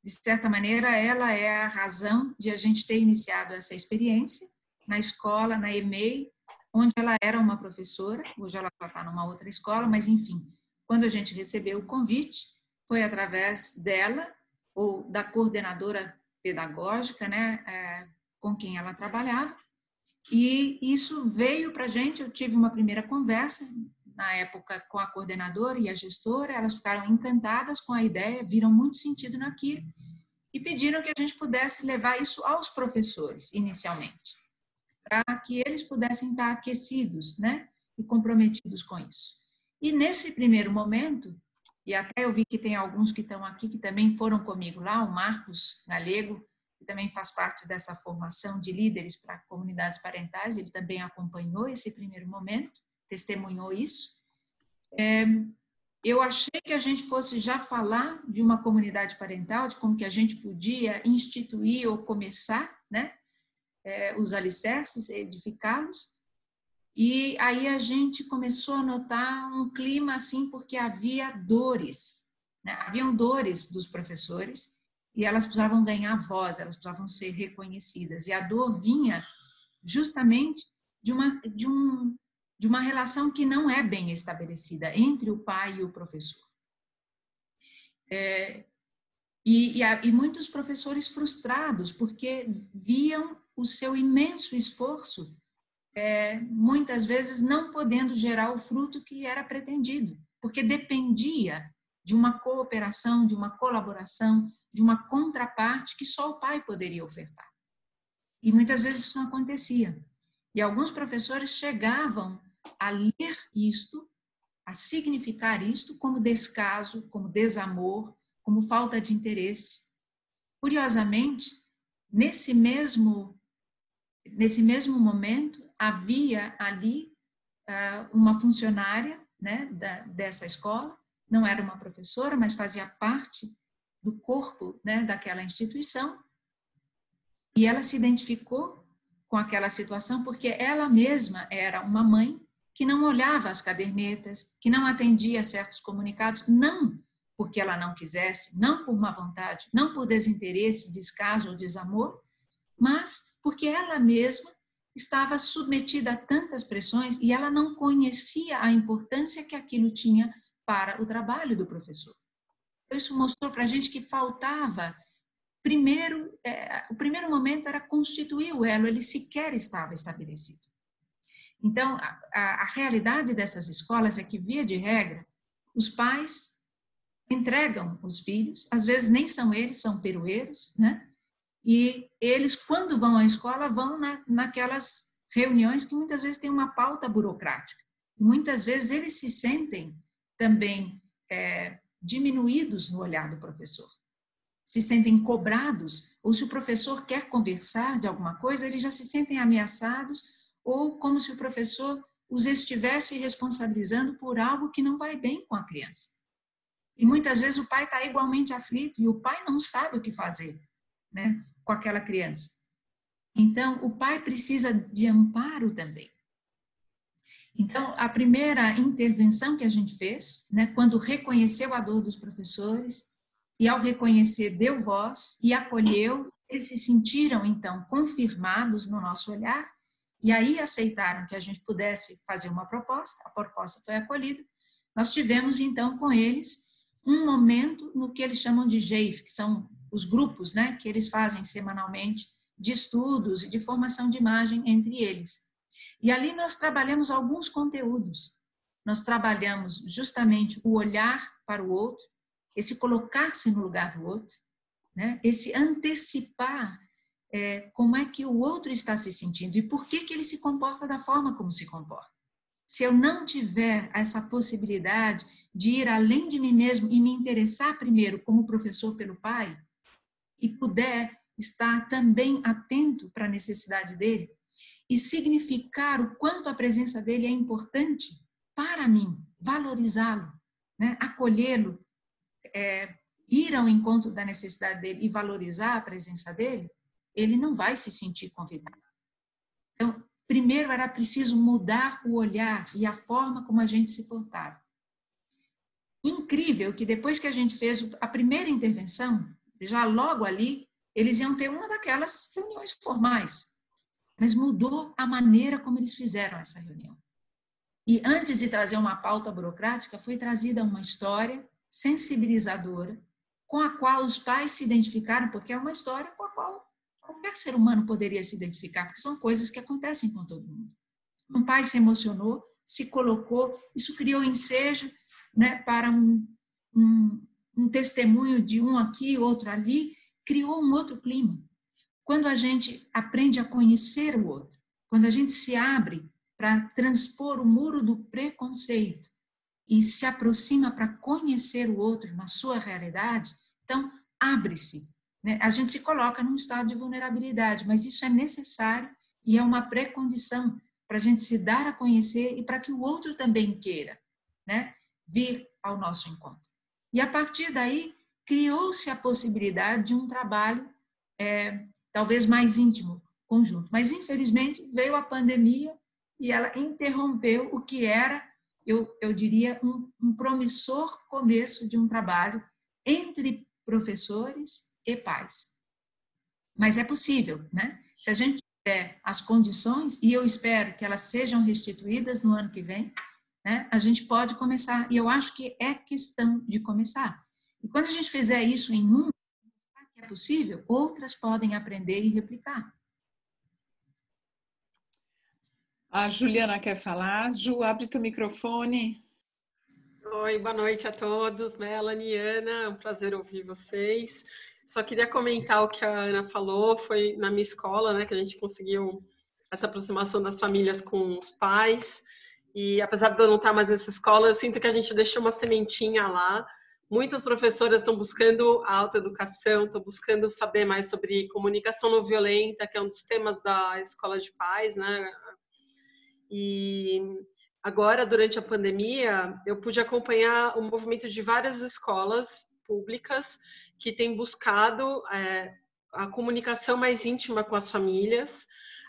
A: De certa maneira, ela é a razão de a gente ter iniciado essa experiência na escola, na EMEI, onde ela era uma professora, hoje ela já está numa outra escola, mas enfim, quando a gente recebeu o convite, foi através dela, ou da coordenadora pedagógica, né, com quem ela trabalhava, e isso veio para a gente. Eu tive uma primeira conversa, na época, com a coordenadora e a gestora, elas ficaram encantadas com a ideia, viram muito sentido naquilo, e pediram que a gente pudesse levar isso aos professores, inicialmente, para que eles pudessem estar aquecidos, né, e comprometidos com isso. E nesse primeiro momento, e até eu vi que tem alguns que estão aqui que também foram comigo lá, o Marcos Galego, que também faz parte dessa formação de líderes para comunidades parentais, ele também acompanhou esse primeiro momento, testemunhou isso. Eu achei que a gente fosse já falar de uma comunidade parental, de como que a gente podia instituir ou começar, né, os alicerces, edificá-los, e aí a gente começou a notar um clima assim, porque havia dores, né? Haviam dores dos professores, e elas precisavam ganhar voz, elas precisavam ser reconhecidas, e a dor vinha justamente de uma relação que não é bem estabelecida entre o pai e o professor. E muitos professores frustrados, porque viam o seu imenso esforço, muitas vezes não podendo gerar o fruto que era pretendido, porque dependia de uma cooperação, de uma colaboração, de uma contraparte que só o pai poderia ofertar. E muitas vezes isso não acontecia. E alguns professores chegavam a ler isto, a significar isto como descaso, como desamor, como falta de interesse. Curiosamente, nesse mesmo momento, havia ali uma funcionária, né, dessa escola, não era uma professora, mas fazia parte do corpo, né, daquela instituição, e ela se identificou com aquela situação porque ela mesma era uma mãe que não olhava as cadernetas, que não atendia certos comunicados, não porque ela não quisesse, não por má vontade, não por desinteresse, descaso ou desamor, mas porque ela mesma estava submetida a tantas pressões e ela não conhecia a importância que aquilo tinha para o trabalho do professor. Isso mostrou para a gente que faltava, primeiro, o primeiro momento era constituir o elo, ele sequer estava estabelecido. Então, a realidade dessas escolas é que, via de regra, os pais entregam os filhos, às vezes nem são eles, são peroeiros, né? E eles, quando vão à escola, vão naquelas reuniões que muitas vezes têm uma pauta burocrática. E muitas vezes eles se sentem também diminuídos no olhar do professor. se sentem cobrados, ou se o professor quer conversar de alguma coisa, eles já se sentem ameaçados, ou como se o professor os estivesse responsabilizando por algo que não vai bem com a criança. E muitas vezes o pai está igualmente aflito e o pai não sabe o que fazer, né, com aquela criança. Então, o pai precisa de amparo também. Então, a primeira intervenção que a gente fez, né, quando reconheceu a dor dos professores, e ao reconhecer deu voz e acolheu, eles se sentiram, então, confirmados no nosso olhar, e aí aceitaram que a gente pudesse fazer uma proposta, a proposta foi acolhida. Nós tivemos, então, com eles, um momento no que eles chamam de GEIF, que são os grupos, né, que eles fazem semanalmente, de estudos e de formação de imagem entre eles. E ali nós trabalhamos alguns conteúdos. Nós trabalhamos justamente o olhar para o outro, esse colocar-se no lugar do outro, né? Esse antecipar como é que o outro está se sentindo e por que ele se comporta da forma como se comporta. Se eu não tiver essa possibilidade de ir além de mim mesmo e me interessar primeiro como professor pelo pai e puder estar também atento para a necessidade dele, e significar o quanto a presença dele é importante para mim, valorizá-lo, né? Acolhê-lo, ir ao encontro da necessidade dele e valorizar a presença dele, ele não vai se sentir convidado. Então, primeiro era preciso mudar o olhar e a forma como a gente se portava. Incrível que depois que a gente fez a primeira intervenção, já logo ali, eles iam ter uma daquelas reuniões formais, mas mudou a maneira como eles fizeram essa reunião. E antes de trazer uma pauta burocrática, foi trazida uma história sensibilizadora, com a qual os pais se identificaram, porque é uma história com a qual qualquer ser humano poderia se identificar, porque são coisas que acontecem com todo mundo. Um pai se emocionou, se colocou, isso criou ensejo, né, para um testemunho de um aqui, outro ali, criou um outro clima. Quando a gente aprende a conhecer o outro, quando a gente se abre para transpor o muro do preconceito e se aproxima para conhecer o outro na sua realidade, então abre-se, né? A gente se coloca num estado de vulnerabilidade, mas isso é necessário e é uma pré-condição para a gente se dar a conhecer e para que o outro também queira, né, vir ao nosso encontro. E a partir daí criou-se a possibilidade de um trabalho talvez mais íntimo, conjunto. Mas, infelizmente, veio a pandemia e ela interrompeu o que era, eu diria, um promissor começo de um trabalho entre professores e pais. Mas é possível, né? Se a gente tiver as condições, e eu espero que elas sejam restituídas no ano que vem, né, a gente pode começar. E eu acho que é questão de começar. E quando a gente fizer isso em que é possível, outras podem aprender e replicar.
B: A Juliana quer falar. Ju, abre teu microfone.
D: Oi, boa noite a todos. Melanie, Ana, é um prazer ouvir vocês. Só queria comentar o que a Ana falou, foi na minha escola, né, que a gente conseguiu essa aproximação das famílias com os pais. E apesar de eu não estar mais nessa escola, eu sinto que a gente deixou uma sementinha lá. Muitas professoras estão buscando a autoeducação, estão buscando saber mais sobre comunicação não violenta, que é um dos temas da escola de pais, né? E agora, durante a pandemia, eu pude acompanhar o movimento de várias escolas públicas que têm buscado a comunicação mais íntima com as famílias,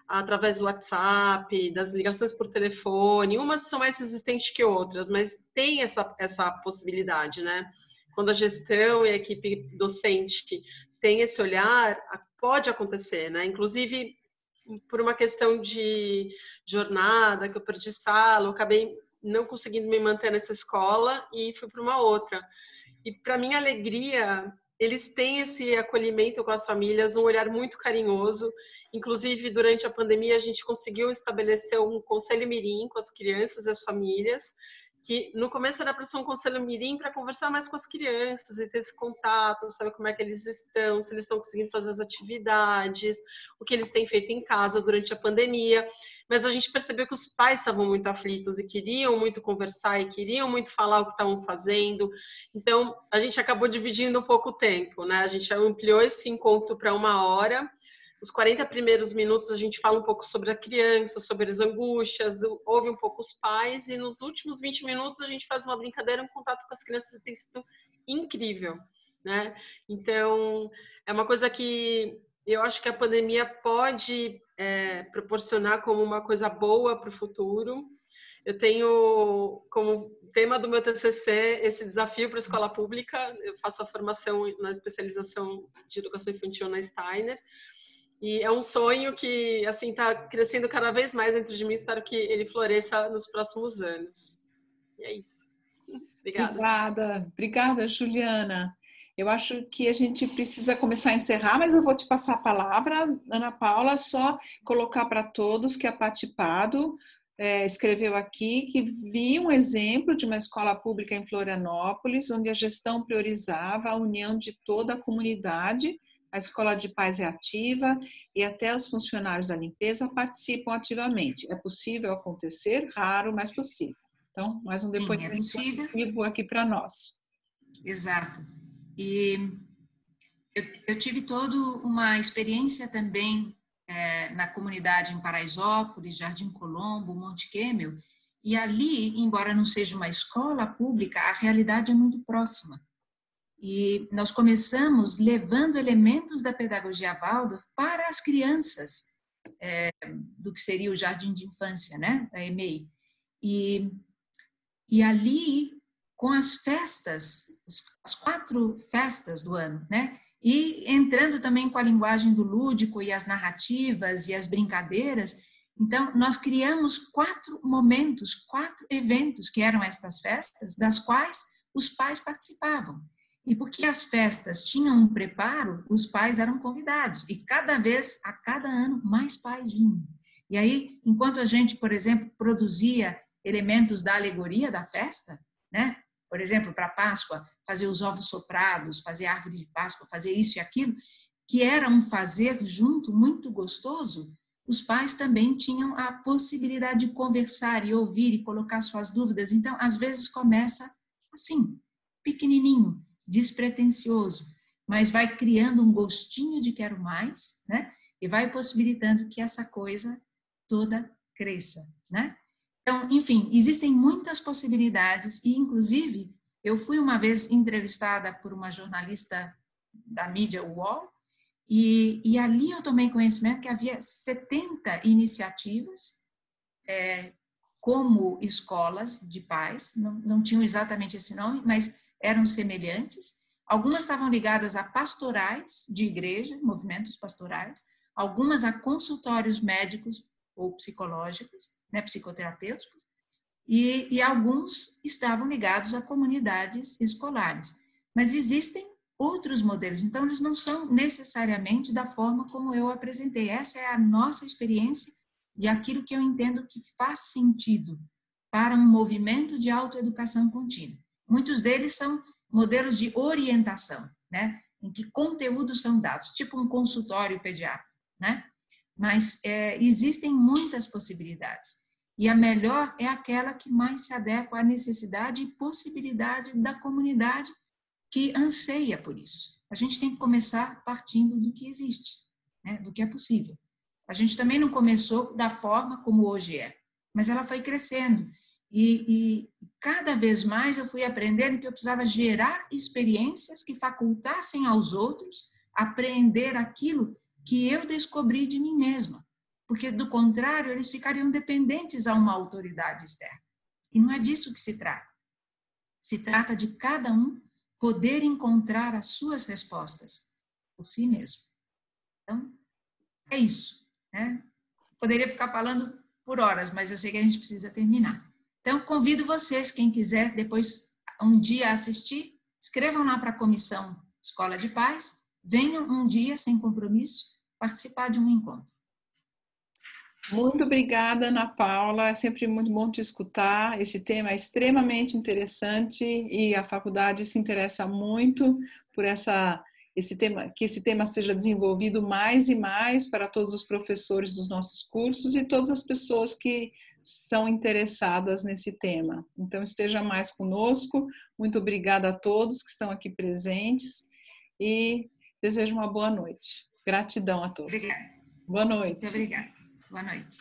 D: através do WhatsApp, das ligações por telefone. Umas são mais resistentes que outras, mas tem essa possibilidade, né? Quando a gestão e a equipe docente tem esse olhar, pode acontecer, né? Inclusive, por uma questão de jornada, que eu perdi sala, eu acabei não conseguindo me manter nessa escola e fui para uma outra. E, para minha alegria, eles têm esse acolhimento com as famílias, um olhar muito carinhoso. Inclusive, durante a pandemia, a gente conseguiu estabelecer um conselho mirim com as crianças e as famílias, que no começo era para ser um conselho mirim para conversar mais com as crianças e ter esse contato, saber como é que eles estão, se eles estão conseguindo fazer as atividades, o que eles têm feito em casa durante a pandemia. Mas a gente percebeu que os pais estavam muito aflitos e queriam muito conversar e queriam muito falar o que estavam fazendo. Então, a gente acabou dividindo um pouco o tempo, né? A gente ampliou esse encontro para 1 hora. Os 40 primeiros minutos a gente fala um pouco sobre a criança, sobre as angústias, ouve um pouco os pais, e nos últimos 20 minutos a gente faz uma brincadeira, um contato com as crianças, e tem sido incrível, né? Então, é uma coisa que eu acho que a pandemia pode proporcionar como uma coisa boa para o futuro. Eu tenho como tema do meu TCC esse desafio para a escola pública. Eu faço a formação na especialização de educação infantil na Steiner. E é um sonho que, assim, está crescendo cada vez mais dentro de mim. Espero que ele floresça nos próximos anos. E é isso. Obrigada.
B: Obrigada, Juliana. Eu acho que a gente precisa começar a encerrar, mas eu vou te passar a palavra, Ana Paula, só colocar para todos que a Pati Pado escreveu aqui que vi um exemplo de uma escola pública em Florianópolis, onde a gestão priorizava a união de toda a comunidade. A escola de pais é ativa e até os funcionários da limpeza participam ativamente. É possível acontecer, raro, mas possível. Então, mais um depoimento positivo aqui para nós.
A: Exato. E eu tive toda uma experiência também na comunidade em Paraisópolis, Jardim Colombo, Monte Quêmel, e ali, embora não seja uma escola pública, a realidade é muito próxima. E nós começamos levando elementos da pedagogia Waldorf para as crianças do que seria o jardim de infância, né, da EMEI. E ali, com as festas, as 4 festas do ano, né, e entrando também com a linguagem do lúdico e as narrativas e as brincadeiras, então nós criamos 4 momentos, 4 eventos que eram estas festas, das quais os pais participavam. E porque as festas tinham um preparo, os pais eram convidados. E a cada ano, mais pais vinham. E aí, enquanto a gente, por exemplo, produzia elementos da alegoria da festa, né? Por exemplo, para Páscoa, fazer os ovos soprados, fazer a árvore de Páscoa, fazer isso e aquilo, que era um fazer junto muito gostoso, os pais também tinham a possibilidade de conversar e ouvir e colocar suas dúvidas. Então, às vezes começa assim, pequenininho, despretensioso, mas vai criando um gostinho de quero mais, né? E vai possibilitando que essa coisa toda cresça, né? Então, enfim, existem muitas possibilidades e, inclusive, eu fui uma vez entrevistada por uma jornalista da mídia UOL e ali eu tomei conhecimento que havia 70 iniciativas como escolas de pais, não tinham exatamente esse nome, mas eram semelhantes. Algumas estavam ligadas a pastorais de igreja, movimentos pastorais, algumas a consultórios médicos ou psicológicos, né, psicoterapêuticos, e alguns estavam ligados a comunidades escolares. Mas existem outros modelos, então eles não são necessariamente da forma como eu apresentei. Essa é a nossa experiência e aquilo que eu entendo que faz sentido para um movimento de autoeducação contínua. Muitos deles são modelos de orientação, né, em que conteúdos são dados, tipo um consultório pediátrico, né? Mas existem muitas possibilidades. E a melhor é aquela que mais se adequa à necessidade e possibilidade da comunidade que anseia por isso. A gente tem que começar partindo do que existe, né, do que é possível. A gente também não começou da forma como hoje é, mas ela foi crescendo. E cada vez mais eu fui aprendendo que eu precisava gerar experiências que facultassem aos outros apreender aquilo que eu descobri de mim mesma. Porque, do contrário, eles ficariam dependentes a uma autoridade externa. E não é disso que se trata. Se trata de cada um poder encontrar as suas respostas por si mesmo. Então, é isso, né? Poderia ficar falando por horas, mas eu sei que a gente precisa terminar. Então, convido vocês, quem quiser, depois, um dia assistir, escrevam lá para a comissão Escola de Pais, venham um dia, sem compromisso, participar de um encontro.
B: Muito obrigada, Ana Paula. É sempre muito bom te escutar. Esse tema é extremamente interessante e a faculdade se interessa muito por esse tema, que esse tema seja desenvolvido mais e mais para todos os professores dos nossos cursos e todas as pessoas que são interessadas nesse tema. Então, esteja mais conosco. Muito obrigada a todos que estão aqui presentes e desejo uma boa noite. Gratidão a todos.
A: Obrigada.
B: Boa noite.
A: Muito obrigada. Boa noite.